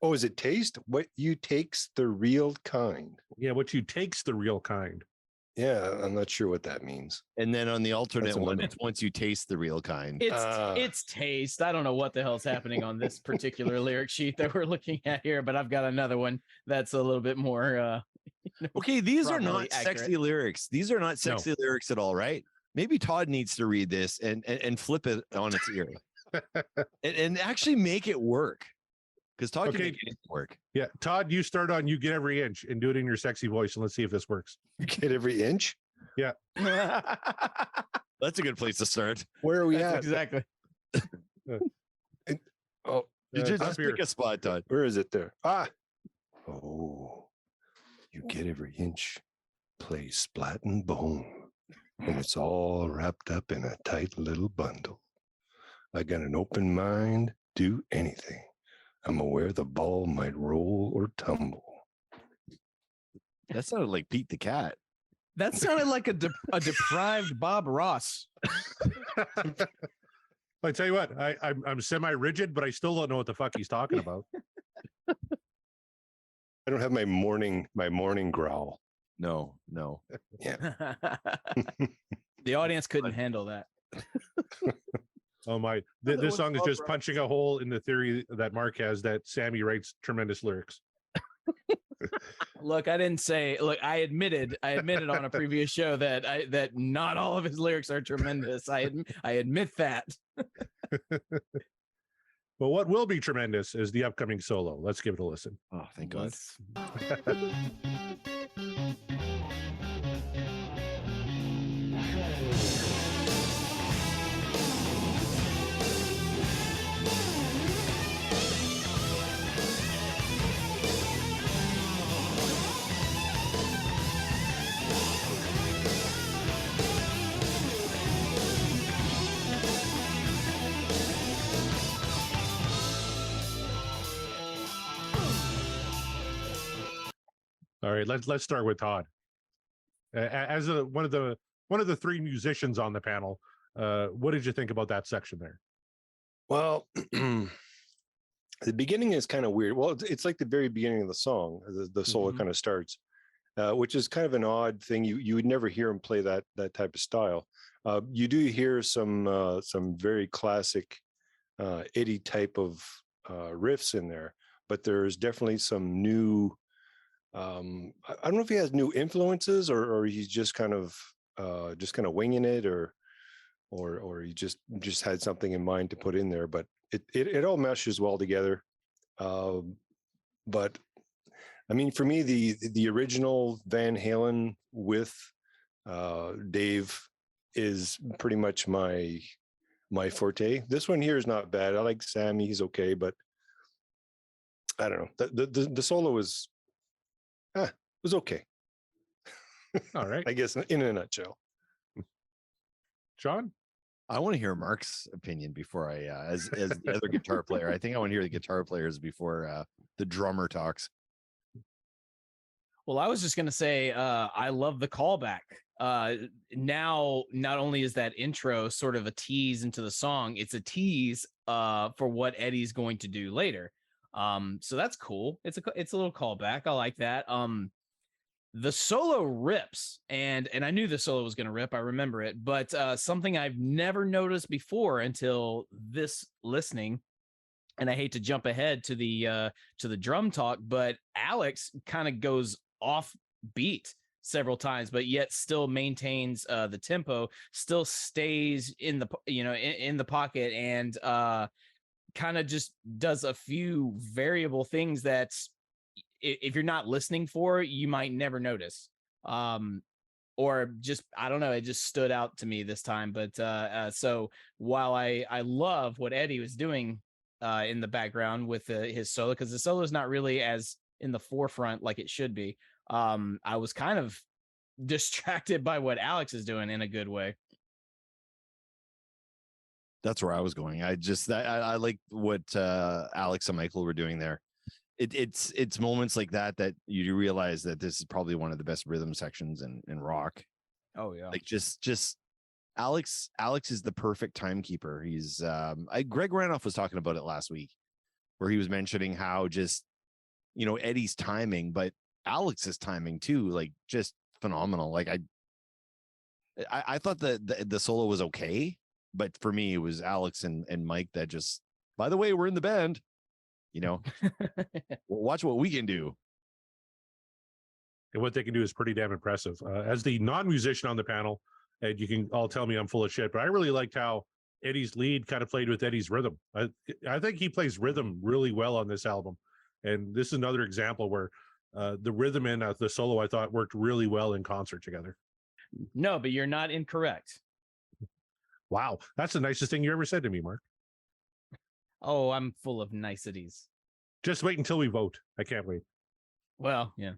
is it taste? What you takes the real kind? Yeah, what you take's the real kind. Yeah, I'm not sure what that means. And then on the alternate That's a one, limit. it's once you taste the real kind. it's taste. I don't know what the hell's happening on this particular lyric sheet that we're looking at here, but I've got another one that's a little bit more. Okay, these are properly not sexy lyrics. These are not sexy lyrics at all, right? Maybe Todd needs to read this and flip it on its ear and actually make it work. Because Todd can make it work. Yeah, Todd, you start on "You Get Every Inch" and do it in your sexy voice, and let's see if this works. You get every inch? Yeah. That's a good place to start. Where are we That's at? exactly. Oh, You just up here. pick a spot, Todd. where is it there? Oh, you get every inch, play splat and bone, and it's all wrapped up in a tight little bundle. I got an open mind, do anything. I'm aware the ball might roll or tumble. That sounded like Pete the Cat. That sounded like a deprived Bob Ross. I tell you what, I'm semi-rigid, but I still don't know what the fuck he's talking about. I don't have my morning growl. No. Yeah. The audience couldn't handle that. Oh my! This song is just punching a hole in the theory that Mark has that Sammy writes tremendous lyrics. Look, I didn't say. Look, I admitted on a previous show that not all of his lyrics are tremendous. I admit that. But what will be tremendous is the upcoming solo. Let's give it a listen. Oh, thank God. All right, let's start with Todd. As one of the three musicians on the panel, what did you think about that section there? Well, the beginning is kind of weird. Well, it's like the very beginning of the song. The solo kind of starts, which is kind of an odd thing. You would never hear him play that type of style. You do hear some very classic Eddie type of riffs in there, but there's definitely some new. I don't know if he has new influences or he's just kind of winging it, or he just had something in mind to put in there. But it all meshes well together. But I mean, for me, the original Van Halen with Dave is pretty much my forte. This one here is not bad. I like Sammy; he's okay, but I don't know. The solo was okay. All right, I guess in a nutshell. John, I want to hear Mark's opinion before I, as the other guitar player. I think I want to hear the guitar players before the drummer talks. Well, I was just going to say, I love the callback. Now, not only is that intro sort of a tease into the song, it's a tease for what Eddie's going to do later. So that's cool. It's a little callback. I like that. The solo rips, and I knew the solo was going to rip. I remember it, but something I've never noticed before until this listening. And I hate to jump ahead to the drum talk, but Alex kind of goes off beat several times, but yet still maintains the tempo, still stays in the in the pocket, and kind of just does a few variable things that if you're not listening for, you might never notice. Or just, I don't know, it just stood out to me this time. But so while I love what Eddie was doing in the background with his solo, because the solo is not really as in the forefront like it should be, I was kind of distracted by what Alex is doing in a good way. That's where I was going. I like what Alex and Michael were doing there. It's moments like that you realize that this is probably one of the best rhythm sections in rock. Oh yeah. Like just Alex is the perfect timekeeper. He's Greg Ranoff was talking about it last week, where he was mentioning how just, Eddie's timing, but Alex's timing too, like just phenomenal. Like I thought that the solo was okay, but for me it was Alex and Mike that just, by the way, we're in the band. Watch what we can do. And what they can do is pretty damn impressive. As the non-musician on the panel, and you can all tell me I'm full of shit, but I really liked how Eddie's lead kind of played with Eddie's rhythm. I think he plays rhythm really well on this album. And this is another example where the rhythm and the solo, I thought, worked really well in concert together. No, but you're not incorrect. Wow. That's the nicest thing you ever said to me, Mark. Oh, I'm full of niceties. Just wait until we vote. I can't wait. Well, yeah.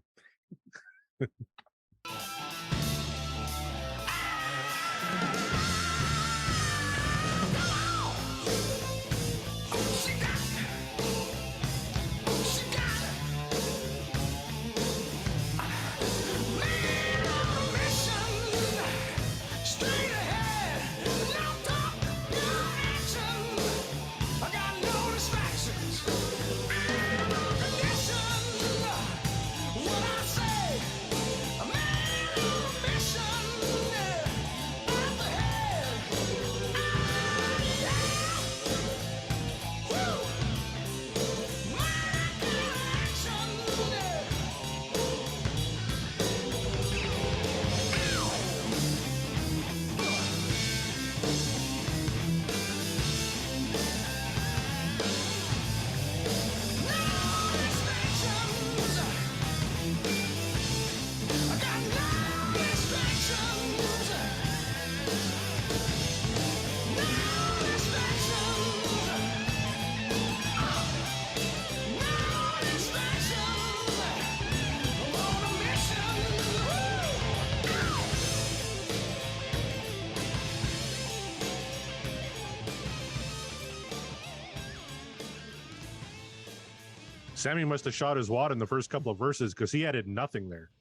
Sammy must have shot his wad in the first couple of verses because he added nothing there.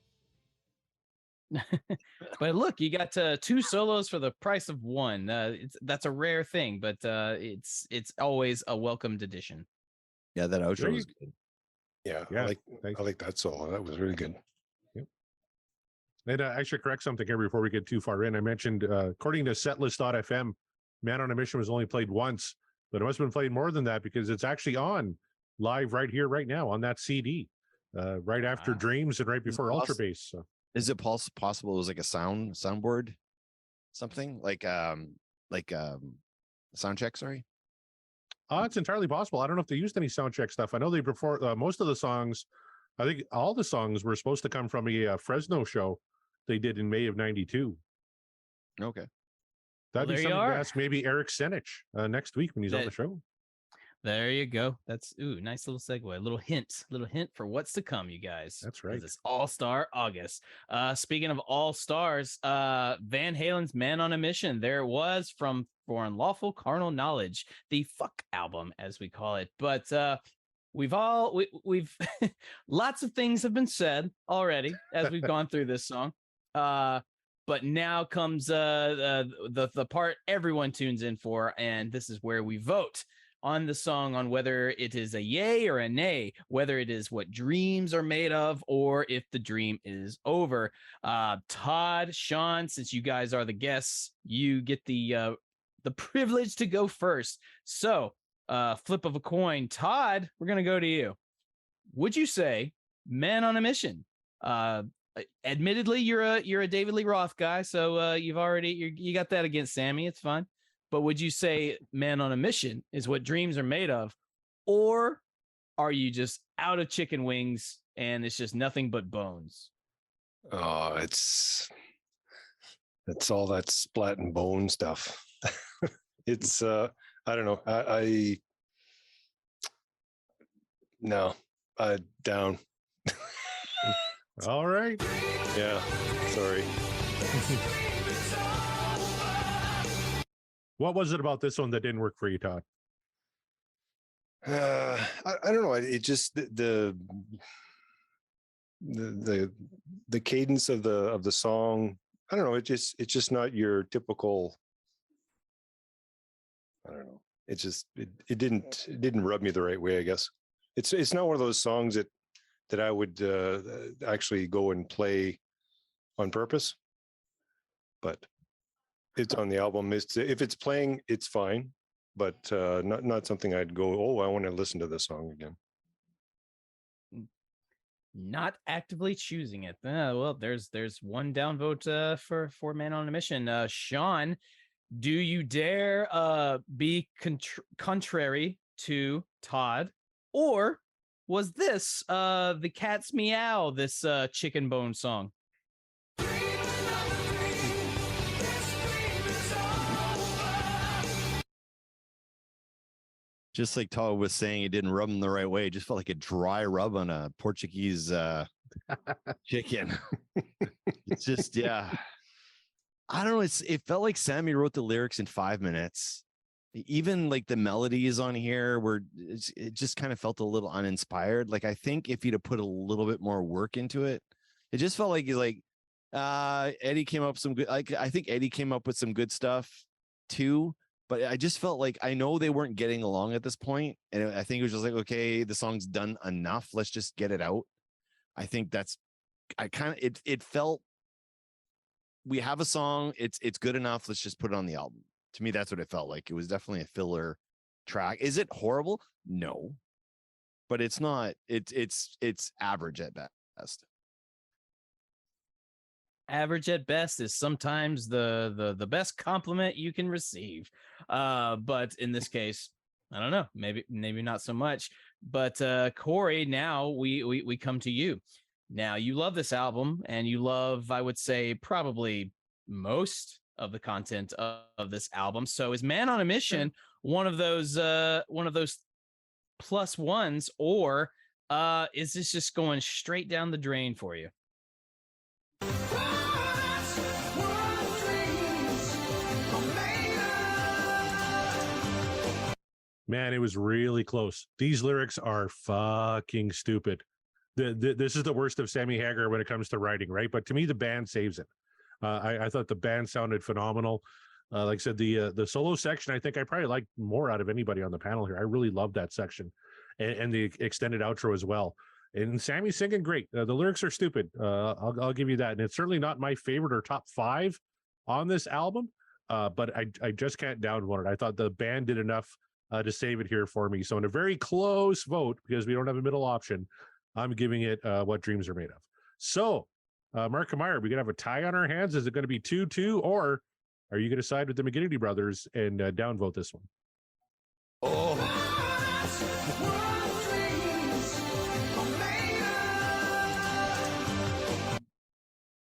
But look, you got 2 solos for the price of 1. That's a rare thing, but it's always a welcomed addition. Yeah, that outro was good. Yeah, Yeah, I like that solo. That was really good. And I should correct something here before we get too far in. I mentioned, according to setlist.fm, Man on a Mission was only played once, but it must have been played more than that because it's actually on live right here, right now on that CD, right after Wow. Dreams and right before Awesome. Ultra Bass. So. Is it possible it was like a soundboard, something like sound check? Sorry. It's entirely possible. I don't know if they used any sound check stuff. I know they performed most of the songs. I think all the songs were supposed to come from a Fresno show they did in May of '92. Okay. That'd Well, be there you something to are. ask maybe Eric Senich next week when he's on the show. There you go. That's nice little segue. A little hint for what's to come, you guys. That's right. It's All-Star August. Speaking of All-Stars, Van Halen's Man on a Mission. There it was from For Unlawful Carnal Knowledge, the fuck album, as we call it. But we've lots of things have been said already as we've gone through this song. But now comes the part everyone tunes in for, and this is where we vote on the song on whether it is a yay or a nay, whether it is what dreams are made of, or if the dream is over. Todd, Sean, since you guys are the guests, you get the privilege to go first. So, flip of a coin. Todd, we're gonna go to you. Would you say Man on a Mission? Admittedly, you're a David Lee Roth guy, so you got that against Sammy. It's fine. But would you say Man on a Mission is what dreams are made of, or are you just out of chicken wings and it's just nothing but bones? Oh, it's all that splat and bone stuff. It's I don't know. I down. All right. Yeah, sorry. What was it about this one that didn't work for you, Todd? I don't know. It just the cadence of the song. I don't know. It's just not your typical. I don't know. It didn't rub me the right way. I guess it's not one of those songs that I would actually go and play on purpose. But it's on the album. If it's playing, it's fine, but not something I'd go, oh, I want to listen to this song again. Not actively choosing it. Well, there's one downvote for Man on a Mission. Sean, do you dare be contrary to Todd, or was this the Cat's Meow, this chicken bone song? Just like Todd was saying, it didn't rub him the right way. It just felt like a dry rub on a Portuguese chicken. It's just, yeah. I don't know. It felt like Sammy wrote the lyrics in 5 minutes. Even like the melodies on here it just kind of felt a little uninspired. Like, I think if he'd have put a little bit more work into it, it just felt like Eddie came up with some good, I think Eddie came up with some good stuff too. But I just felt like, I know they weren't getting along at this point, and I think it was just like, okay, the song's done enough. Let's just get it out. I think it felt, we have a song. It's good enough. Let's just put it on the album. To me, that's what it felt like. It was definitely a filler track. Is it horrible? No, but it's not. It's average at best. Average at best is sometimes the best compliment you can receive. But in this case, I don't know, maybe not so much. But Corey, now we come to you. Now, you love this album, and you love, I would say, probably most of the content of this album. So is Man on a Mission one of those plus ones, or is this just going straight down the drain for you? Man, it was really close. These lyrics are fucking stupid. This is the worst of Sammy Hagar when it comes to writing, right? But to me, the band saves it. I thought the band sounded phenomenal. Like I said, the solo section, I think I probably liked more out of anybody on the panel here. I really loved that section, and the extended outro as well. And Sammy's singing great. The lyrics are stupid. I'll give you that. And it's certainly not my favorite or top 5 on this album, but I just can't downvote it. I thought the band did enough to save it here for me. So in a very close vote, because we don't have a middle option, I'm giving it What Dreams Are Made Of. So, Mark and Meyer, we going to have a tie on our hands? Is it going to be 2-2, or are you going to side with the McGinnity brothers and downvote this one?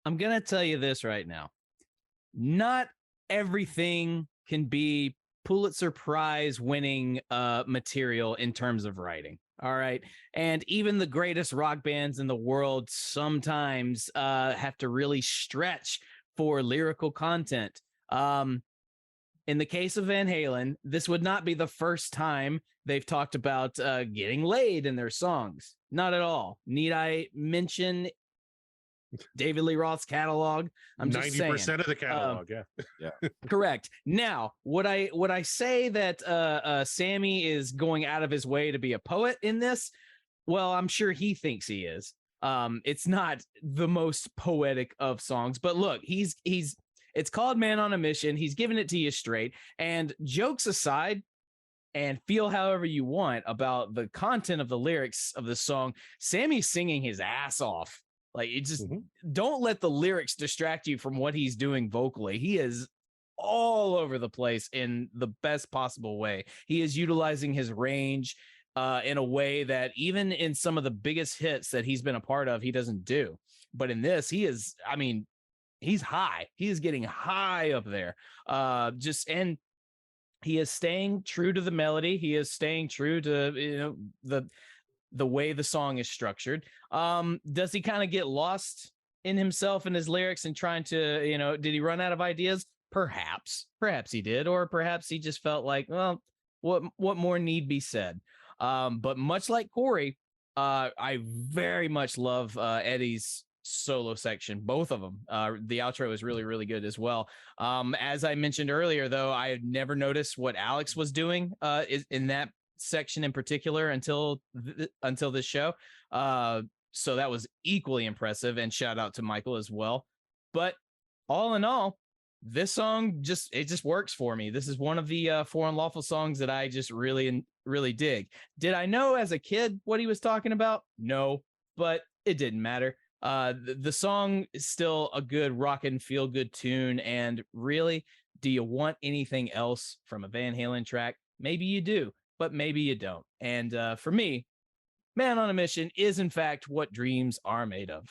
I'm going to tell you this right now. Not everything can be Pulitzer Prize winning material in terms of writing. All right. And even the greatest rock bands in the world sometimes have to really stretch for lyrical content. In the case of Van Halen, this would not be the first time they've talked about getting laid in their songs. Not at all. Need I mention David Lee Roth's catalog? I'm just 90% saying. of the catalog, yeah. Correct. Now, would I say that Sammy is going out of his way to be a poet in this? Well, I'm sure he thinks he is. It's not the most poetic of songs, but look, it's called Man on a Mission. He's giving it to you straight. And jokes aside, and feel however you want about the content of the lyrics of the song, Sammy's singing his ass off. Like, it just don't let the lyrics distract you from what he's doing vocally. He is all over the place in the best possible way. He is utilizing his range in a way that even in some of the biggest hits that he's been a part of, he doesn't do. But in this, he's high. He is getting high up there. And he is staying true to the melody. He is staying true to, the way the song is structured. Does he kind of get lost in himself and his lyrics and trying to, did he run out of ideas? Perhaps he did, or perhaps he just felt like, well, what more need be said? But much like Corey, I very much love Eddie's solo section, both of them. The outro is really, really good as well. As I mentioned earlier, though, I had never noticed what Alex was doing in that section in particular until this show. So that was equally impressive, and shout out to Michael as well. But all in all, this song just works for me. This is one of the For Unlawful songs that I just really, really dig. Did I know as a kid what he was talking about? No, but it didn't matter. The song is still a good rockin' feel good tune. And really, do you want anything else from a Van Halen track? Maybe you do, but maybe you don't. And for me, Man on a Mission is in fact what dreams are made of.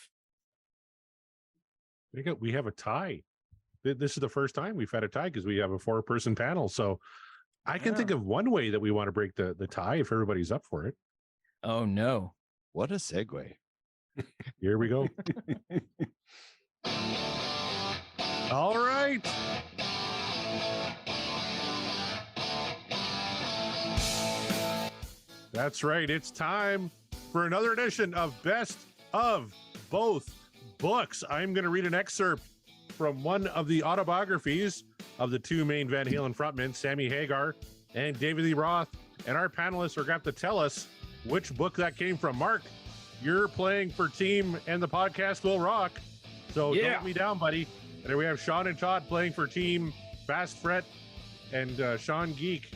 We have a tie. This is the first time we've had a tie because we have a 4-person panel. So I can think of one way that we want to break the tie if everybody's up for it. Oh, no. What a segue. Here we go. All right. That's right. It's time for another edition of Best of Both Books. I'm going to read an excerpt from one of the autobiographies of the two main Van Halen frontmen, Sammy Hagar and David Lee Roth. And our panelists are going to tell us which book that came from. Mark, you're playing for Team And the Podcast Will Rock. So don't let me down, buddy. And then we have Sean and Todd playing for Team Fast Fret and Sean Geek.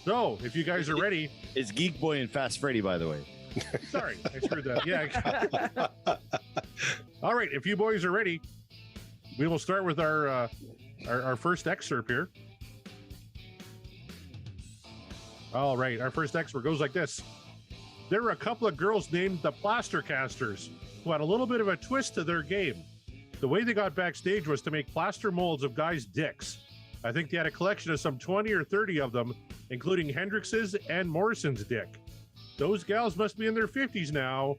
So if you guys are ready. It's Geek Boy and Fast Freddy, by the way. Sorry, I screwed that. Yeah. All right, if you boys are ready, we will start with our first excerpt here. All right, our first excerpt goes like this. There were a couple of girls named the Plastercasters who had a little bit of a twist to their game. The way they got backstage was to make plaster molds of guys' dicks. I think they had a collection of some 20 or 30 of them, including Hendrix's and Morrison's dick. Those gals must be in their 50s now,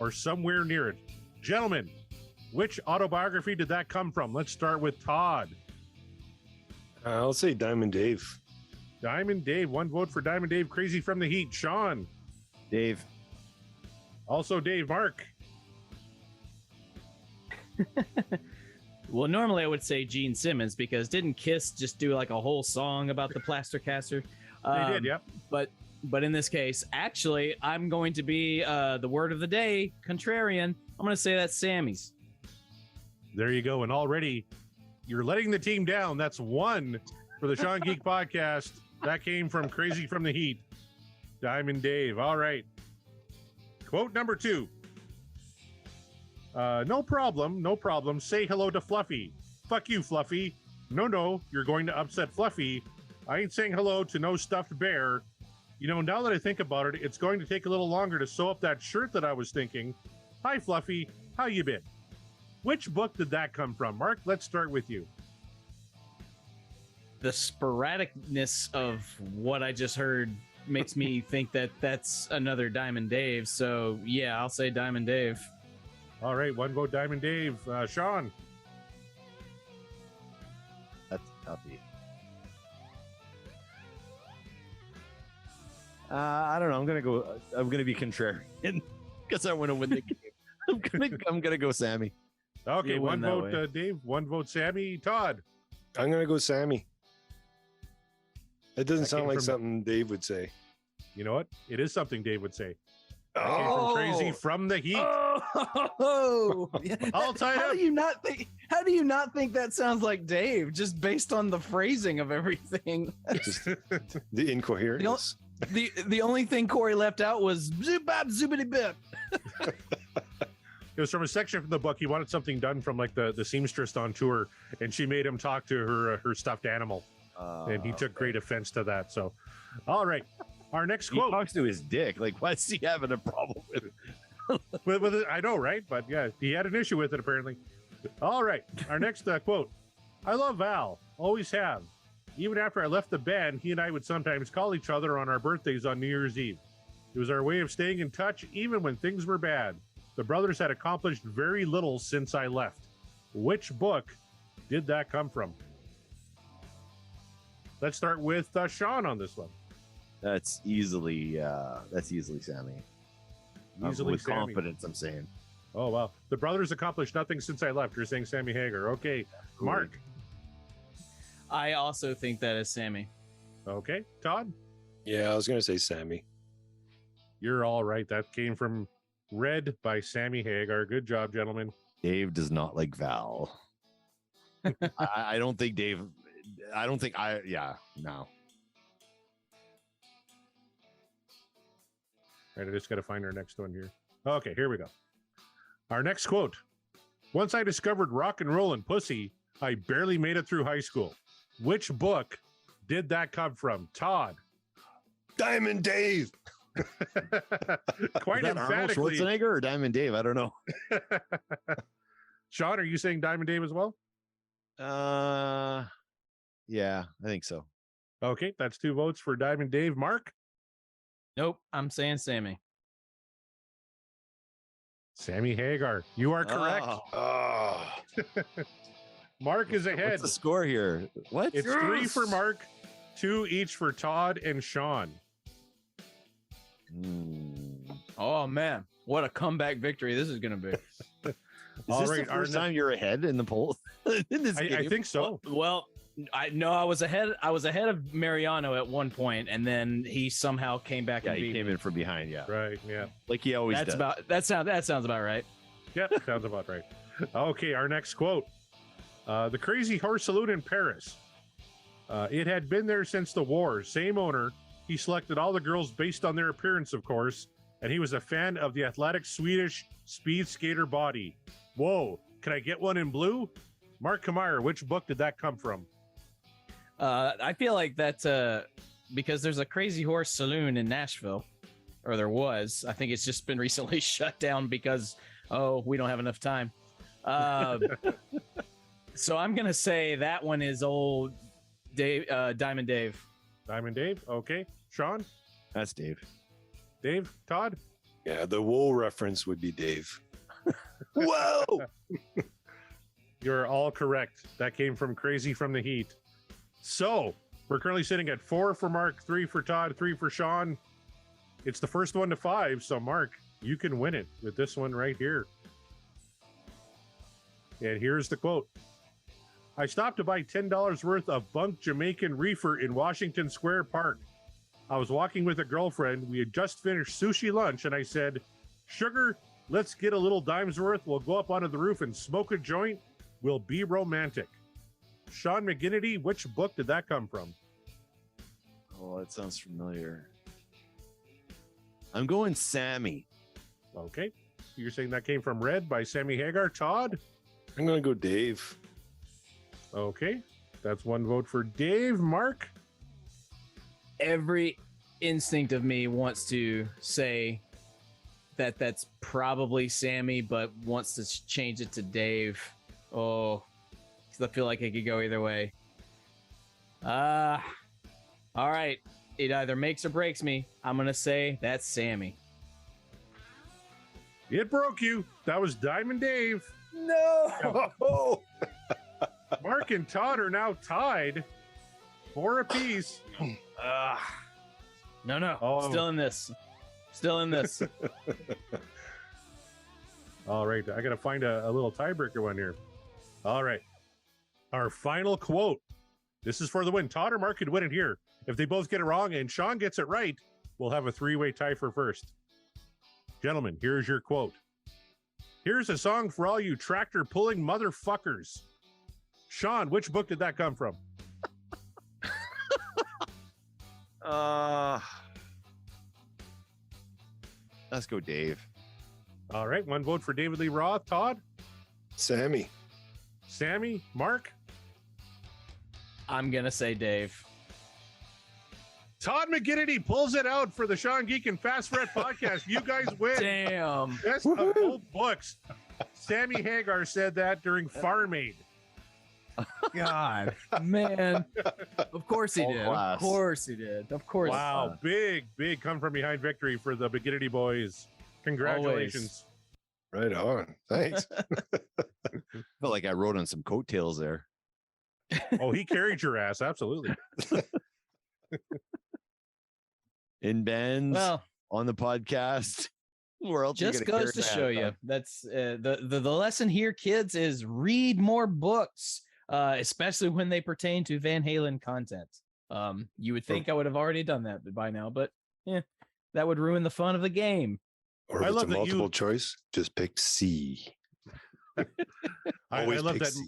or somewhere near it. Gentlemen, which autobiography did that come from? Let's start with Todd. I'll say Diamond Dave. Diamond Dave. 1 vote for Diamond Dave. Crazy from the Heat. Sean. Dave. Also Dave. Mark. Well, normally I would say Gene Simmons because didn't Kiss just do like a whole song about the Plastercaster? They did, yep. But in this case, actually, I'm going to be the word of the day, contrarian. I'm going to say that's Sammy's. There you go. And already you're letting the team down. That's 1 for the Sean Geek podcast. That came from Crazy from the Heat. Diamond Dave. All right. Quote number 2. No problem. No problem. Say hello to Fluffy. Fuck you, Fluffy. No, you're going to upset Fluffy. I ain't saying hello to no stuffed bear. You know, now that I think about it, it's going to take a little longer to sew up that shirt that I was thinking. Hi, Fluffy. How you been? Which book did that come from? Mark, let's start with you. The sporadicness of what I just heard makes me think that that's another Diamond Dave. So, yeah, I'll say Diamond Dave. All right, 1 vote, Diamond Dave. Sean. That's toughy. I don't know. I'm gonna be contrarian because I want to win the game. I'm gonna go Sammy. Okay, You 1 win that vote, way. Dave. 1 vote, Sammy. Todd. I'm going to go Sammy. It doesn't That sound came like from- something Dave would say. You know what? It is something Dave would say. That came Oh, from Crazy from the Heat. Oh, All tied how up. do you not think? How do you not think that sounds like Dave? Just based on the phrasing of everything. just the incoherence. The only thing Corey left out was zoop bop zoobity bip. It was from a section from the book. He wanted something done from like the seamstress on tour, and she made him talk to her stuffed animal, and he took great offense to that. So, all right, our next He quote. talks to his dick. Like, why is he having a problem with it? with it, I know, right? But yeah, he had an issue with it apparently. All right, our next quote. I love Val, always have. Even after I left the band, he and I would sometimes call each other on our birthdays on New Year's Eve. It was our way of staying in touch even when things were bad. The brothers had accomplished very little since I left. Which book did that come from? Let's start with Sean on this one. That's easily Sammy. Easily with Sammy. confidence, I'm saying. Oh, wow. The brothers accomplished nothing since I left. You're saying Sammy Hagar. Okay. Mark. I also think that is Sammy. Okay. Todd. Yeah, I was going to say Sammy. You're all right. That came from Read by Sammy Hagar. Good job, gentlemen. Dave does not like Val. I don't think Dave. No. All right, I just got to find our next one here. Okay, here we go. Our next quote. Once I discovered rock and roll and pussy, I barely made it through high school. Which book did that come from? Todd. Diamond Dave. Quite Is that Arnold emphatically. Schwarzenegger or Diamond Dave? I don't know. Sean, are you saying Diamond Dave as well? Yeah, I think so. Okay, that's 2 votes for Diamond Dave. Mark? Nope, I'm saying Sammy. Sammy Hagar. You are correct. Oh, Mark is ahead. what's the score here? What? It's 3 for Mark, 2 each for Todd and Sean. Oh man, what a comeback victory this is going to be. Is All this right, the our first time you're ahead in the poll? in this I game? think so. Well, I was ahead. I was ahead of Mariano at one point, and then he somehow came back. Yeah, and he beat came me. in from behind. Yeah, Right, yeah. like he always That's does. that sounds about right. Yep, sounds about right. Okay, our next quote. The Crazy Horse Saloon in Paris. It had been there since the war. Same owner. He selected all the girls based on their appearance, of course, and he was a fan of the athletic Swedish speed skater body. Whoa, can I get one in blue? Mark Kammeyer, which book did that come from? I feel like that's because there's a Crazy Horse Saloon in Nashville, or there was. I think it's just been recently shut down because we don't have enough time. So I'm gonna say that one is old Dave, Diamond Dave. Diamond Dave. Okay, Sean, That's Dave. Dave, Todd. Yeah, the wool reference would be Dave. Whoa! You're all correct. That came from Crazy from the Heat. So We're currently sitting at 4 for Mark, 3 for Todd, 3 for Sean. It's the first one to 5. So, Mark, you can win it with this one right here. And here's the quote. I stopped to buy $10 worth of Bunk Jamaican Reefer in Washington Square Park. I was walking with a girlfriend. We had just finished sushi lunch, and I said, Sugar, let's get a little dime's worth. We'll go up onto the roof and smoke a joint. We'll be romantic. Sean McGinnity, which book did that come from? Oh, that sounds familiar. I'm going Sammy. Okay. You're saying that came from Red by Sammy Hagar. Todd? I'm going to go Dave. Okay. That's one vote for Dave. Mark? Every instinct of me wants to say that that's probably Sammy, but wants to change it to Dave. Oh, because I feel like it could go either way. All right. It either makes or breaks me. I'm going to say that's Sammy. It broke you. That was Diamond Dave. No. Mark and Todd are now tied 4 apiece. No. Oh. Still in this. All right. I got to find a little tiebreaker one here. All right. Our final quote. This is for the win. Todd or Mark could win it here. If they both get it wrong and Sean gets it right, we'll have a 3-way tie for first. Gentlemen, here's your quote. Here's a song for all you tractor pulling motherfuckers. Sean, which book did that come from? Let's go, Dave. All right. One vote for David Lee Roth. Todd? Sammy. Sammy? Mark? I'm going to say Dave. Todd McGinnity pulls it out for the Sean Geek and Fast Fred podcast. You guys win. Damn. Best of both books. Sammy Hagar said that during Farm Aid. God, man. Of course he All did. class. Of course he did. Of course. Wow. Big come from behind victory for the McGinnity boys. Congratulations. Right on. Thanks. Felt like I rode on some coattails there. Oh, he carried your ass. Absolutely. In bands, Well, on the podcast. Where else just you gonna goes to carry show that you on? that's the lesson here, kids, is read more books, especially when they pertain to Van Halen content. You would think I would have already done that by now, but that would ruin the fun of the game. Or I if it's love a that multiple you- choice, just pick C. I Always love pick that C.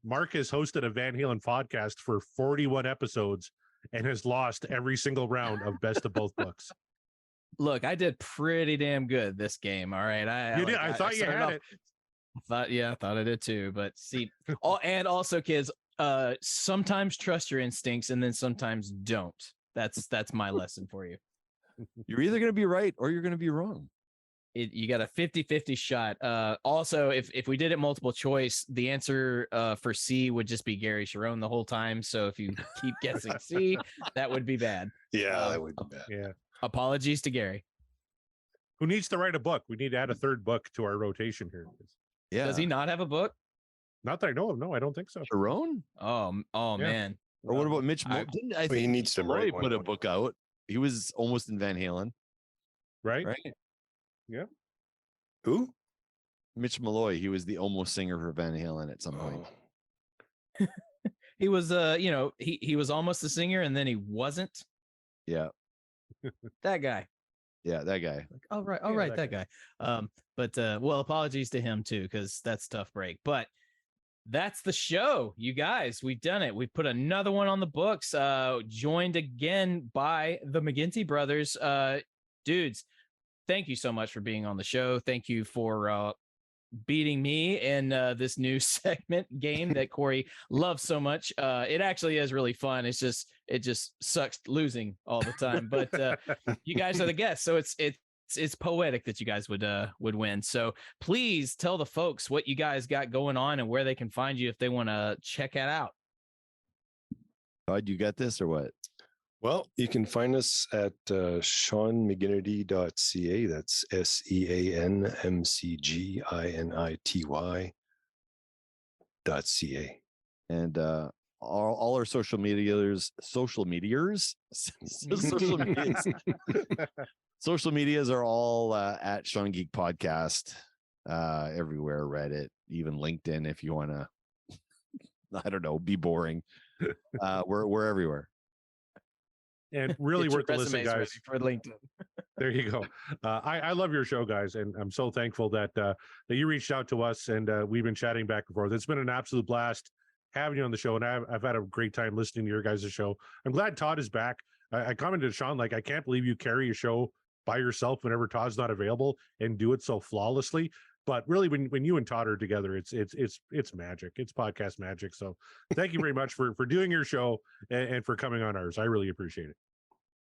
Mark has hosted a Van Halen podcast for 41 episodes and has lost every single round of best of both books. Look, I did pretty damn good this game. All right, You did. I thought you started had off- it. I thought I did too. But see, and also, kids, sometimes trust your instincts, and then sometimes don't. That's my lesson for you. You're either going to be right or you're going to be wrong. You got a 50-50 shot. Also, if we did it multiple choice, the answer for C would just be Gary Sharon the whole time. So if you keep guessing C, that would be bad. Yeah, that would be bad. Yeah. Apologies to Gary. Who needs to write a book? We need to add a third book to our rotation here. Yeah. Does he not have a book? Not that I know of. No, I don't think so. Sharon? Oh, Yeah. man. Or what about Mitch? I- Didn't I Well, he think needs to Malloy write one, put a don't book out? He was almost in Van Halen, Right? right? Who? Mitch Malloy. He was the almost singer for Van Halen at some point. Oh, He was he was almost a singer and then he wasn't. Yeah. That guy. Yeah, that guy. Like, all right, Yeah, that guy. Well, apologies to him too, because that's a tough break. But that's the show, you guys. We've done it. We've put another one on the books. Joined again by the McGinty brothers. Dudes, thank you so much for being on the show. Thank you for beating me in this new segment game that Corey loves so much. It actually is really fun. It just sucks losing all the time. But you guys are the guests, so it's poetic that you guys would win. So please tell the folks what you guys got going on and where they can find you if they want to check it out. Todd, you got this or what? well, you can find us at SeanMcGinnity.ca. That's SeanMcGinnity.ca. And all our social medias, social medias are all at Sean Geek Podcast, everywhere, Reddit, even LinkedIn. If you want to, I don't know, be boring, we're everywhere. And really worth the listen, Resumes guys. ready for LinkedIn. There you go. I love your show, guys, and I'm so thankful that you reached out to us and we've been chatting back and forth. It's been an absolute blast having you on the show, and I've had a great time listening to your guys' show. I'm glad Todd is back. I commented to Sean, like, I can't believe you carry a show by yourself whenever Todd's not available and do it so flawlessly. But really, when you and Todd are together, it's magic. It's podcast magic. So thank you very much for doing your show and for coming on ours. I really appreciate it.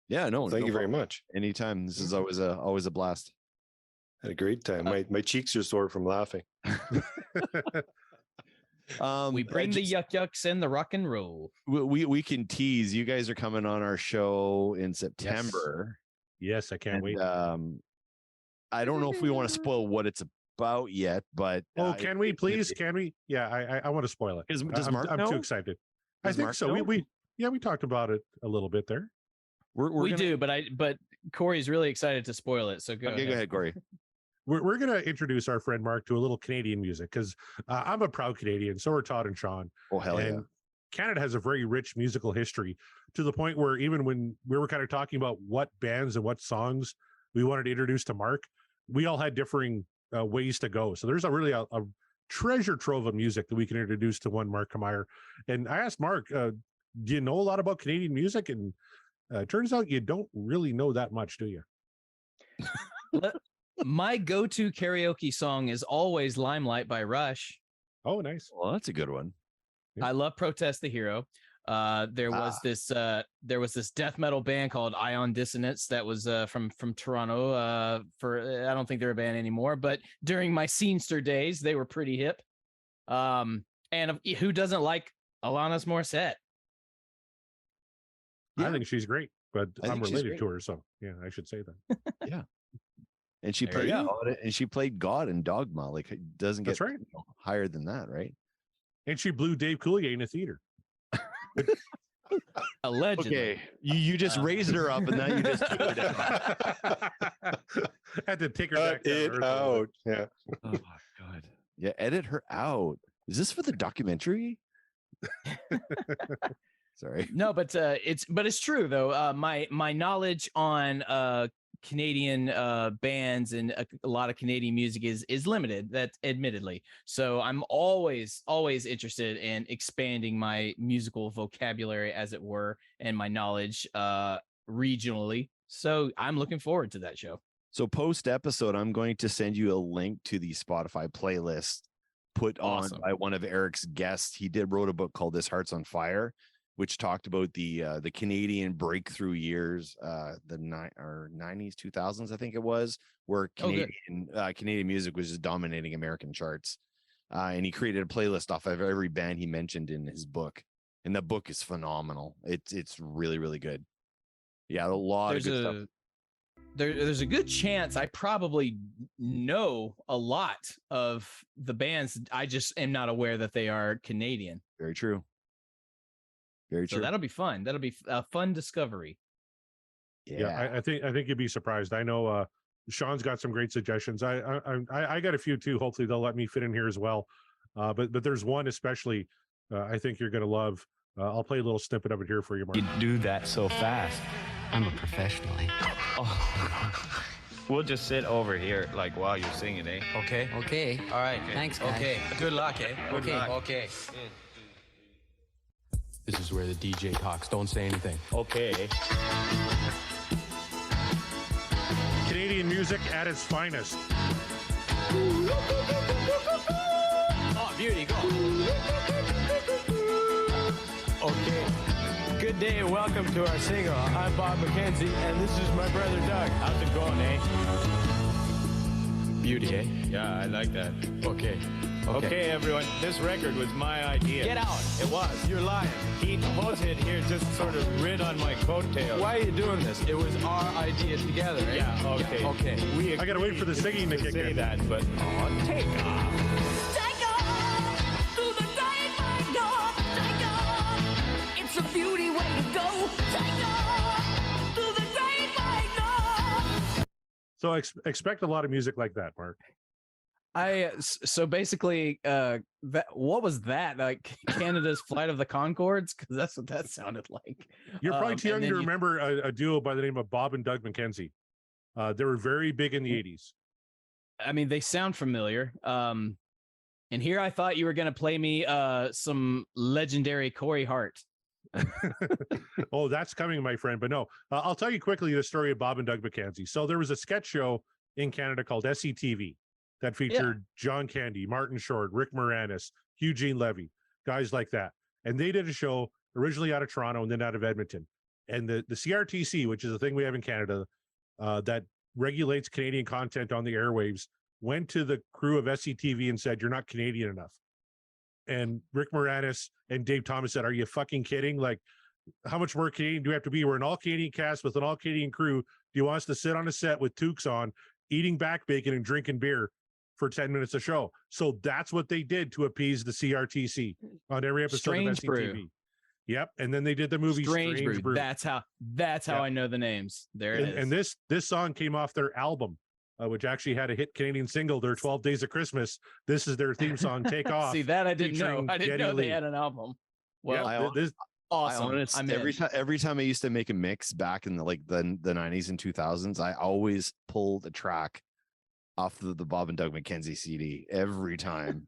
Yeah, no, Thank you very much. Anytime. This is always a blast. Had a great time. My cheeks are sore from laughing. We bring the yucks and the rock and roll. We can tease. You guys are coming on our show in September. Yes, I can't wait. I don't know if we want to spoil what it's about yet, but can we please? Can we? Yeah, I want to spoil it. Does Mark know? I'm too excited. Does I think Mark so. know? We talked about it a little bit there. We do, but Corey's really excited to spoil it. So go ahead, Corey. We're going to introduce our friend Mark to a little Canadian music because I'm a proud Canadian. So are Todd and Sean. Oh, hell and yeah. Canada has a very rich musical history to the point where even when we were kind of talking about what bands and what songs we wanted to introduce to Mark, we all had differing ways to go. So there's a treasure trove of music that we can introduce to one Mark Kameyer. And I asked Mark, do you know a lot about Canadian music? And turns out you don't really know that much, do you? My go-to karaoke song is always Limelight by Rush. Oh, nice. Well, that's a good one. Yeah. I love Protest the Hero. There was this death metal band called Ion Dissonance that was from Toronto. I don't think they're a band anymore, but during my Scenester days, they were pretty hip. And who doesn't like Alanis Morissette? Yeah. I think she's great, but I'm related great to her, so yeah, I should say that. Yeah. And she There played you God, and she played God in Dogma. Like, it doesn't get That's right. higher than that, right? And she blew Dave Coulier in a theater. Allegedly. Okay, you just raised her up, and now you just took her down. Had to take her Cut back down it to earth a little out. bit. Yeah. Oh my God! Yeah, edit her out. Is this for the documentary? Sorry. No, but it's true though. My knowledge on Canadian bands and a lot of Canadian music is limited. That's admittedly. So I'm always interested in expanding my musical vocabulary, as it were, and my knowledge regionally. So I'm looking forward to that show. So post episode, I'm going to send you a link to the Spotify playlist put Awesome. on by one of Eric's guests. He wrote a book called This Heart's on Fire, which talked about the Canadian breakthrough years, the 90s, 2000s, I think it was, where Canadian music was just dominating American charts. And he created a playlist off of every band he mentioned in his book. And the book is phenomenal. It's really, really good. Yeah, a lot of good stuff. There's a good chance I probably know a lot of the bands. I just am not aware that they are Canadian. Very true. Very true. So that'll be fun. That'll be a fun discovery. Yeah, I think you'd be surprised. I know Sean's got some great suggestions. I got a few too. Hopefully they'll let me fit in here as well. But there's one especially I think you're gonna love. I'll play a little snippet of it here for you, Mark. You do that so fast. I'm a professional. Oh. We'll just sit over here like while you're singing, eh? Okay. Okay. All right. Thanks, guys. Okay. Good luck, eh? Good Okay. luck. Okay. This is where the DJ talks. Don't say anything. Okay. Canadian music at its finest. Oh, beauty, go. Okay. Good day and welcome to our single. I'm Bob McKenzie, and this is my brother Doug. How's it going, eh? Beauty, eh? Yeah, I like that. Okay. Okay, everyone, this record was my idea. Get out. It was. You're lying. Pete Hosted here just sort of rid on my coattails. Why are you doing this? It was our idea together, eh? Yeah, okay. Okay. We I gotta wait for the singing to kick say in. that, but take off. Take off through the day, my God. Take off So expect a lot of music like that, Mark. So basically, what was that? Like Canada's Flight of the Conchords? Because that's what that sounded like. You're probably too young to remember a duo by the name of Bob and Doug McKenzie. They were very big in the 80s. I mean, they sound familiar. And here I thought you were going to play me some legendary Corey Hart. Oh, that's coming, my friend. But no, I'll tell you quickly the story of Bob and Doug McKenzie. So there was a sketch show in Canada called SCTV that featured John Candy, Martin Short, Rick Moranis, Eugene Levy, guys like that. And they did a show originally out of Toronto and then out of Edmonton. And the CRTC, which is a thing we have in Canada that regulates Canadian content on the airwaves, went to the crew of SCTV and said, "You're not Canadian enough." And Rick Moranis and Dave Thomas said, "Are you fucking kidding? Like, how much more Canadian do we have to be? We're an all-Canadian cast with an all-Canadian crew. Do you want us to sit on a set with toques on, eating back bacon and drinking beer for 10 minutes a show?" So that's what they did to appease the CRTC on every episode Strange of SCTV. Brew. Yep. And then they did the movie Strange Brew. That's how I know the names. There it is. And this song came off their album, which actually had a hit Canadian single, their 12 Days of Christmas. This is their theme song, Take Off. See, that I didn't know. I didn't know they had an album. Well, awesome. Every time I used to make a mix back in the 90s and 2000s, I always pulled a track off the Bob and Doug McKenzie CD every time.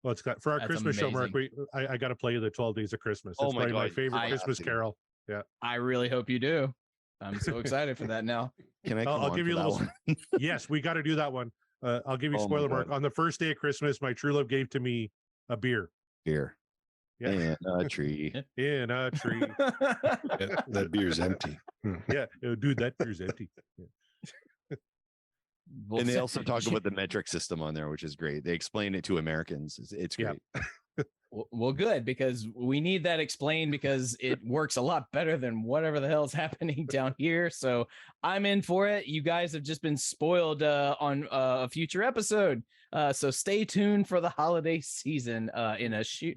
Well, it's got for our Christmas show, Mark. I got to play you the 12 Days of Christmas. It's probably my favorite Christmas carol. Yeah, I really hope you do. I'm so excited for that now. Can I? I'll give you a little. Yes, we got to do that one. I'll give you a spoiler, Mark. On the first day of Christmas, my true love gave to me a beer. Yeah. In a tree. In a tree. That beer's empty. Yeah, dude, that beer's empty. Yeah. And they also talk about the metric system on there, which is great. They explain it to Americans. It's great. Well, good, because we need that explained, because it works a lot better than whatever the hell is happening down here. So I'm in for it. You guys have just been spoiled on a future episode. So stay tuned for the holiday season in a few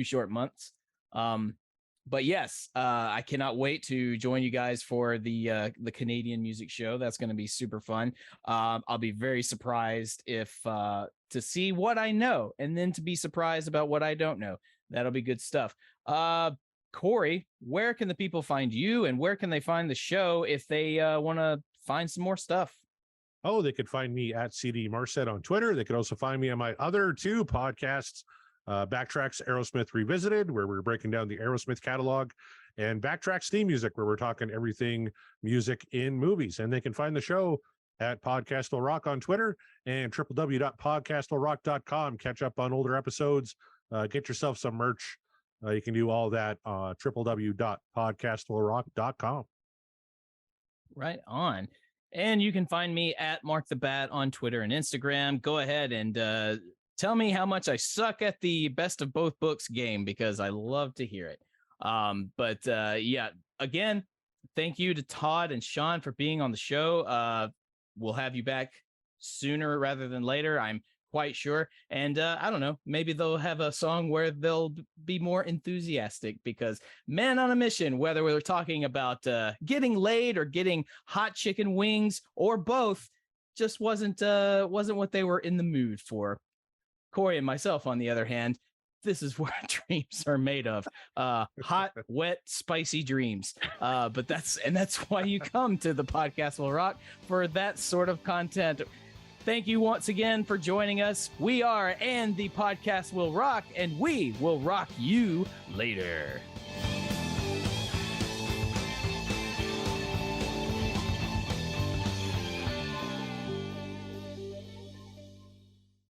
short months. But yes, I cannot wait to join you guys for the Canadian music show. That's going to be super fun. I'll be very surprised if to see what I know, and then to be surprised about what I don't know. That'll be good stuff. Corey, where can the people find you, and where can they find the show if they want to find some more stuff? Oh, they could find me at CD Marset on Twitter. They could also find me on my other two podcasts. Backtracks Aerosmith Revisited, where we're breaking down the Aerosmith catalog, and Backtracks Theme Music, where we're talking everything music in movies. And they can find the show at Podcast Will Rock on Twitter and www.podcastwillrock.com. Catch up on older episodes, get yourself some merch. You can do all that www.podcastwillrock.com. Right on. And you can find me at Mark the Bat on Twitter and Instagram. Go ahead and tell me how much I suck at the best of both books game, because I love to hear it. But again, thank you to Todd and Sean for being on the show. We'll have you back sooner rather than later, I'm quite sure. And I don't know, maybe they'll have a song where they'll be more enthusiastic, because Man on a Mission, whether we're talking about getting laid or getting hot chicken wings or both, just wasn't what they were in the mood for. Corey and myself, on the other hand, this is what dreams are made of. Hot, wet, spicy dreams. But that's why you come to the Podcast Will Rock, for that sort of content. Thank you once again for joining us. We are And the Podcast Will Rock, and we will rock you later.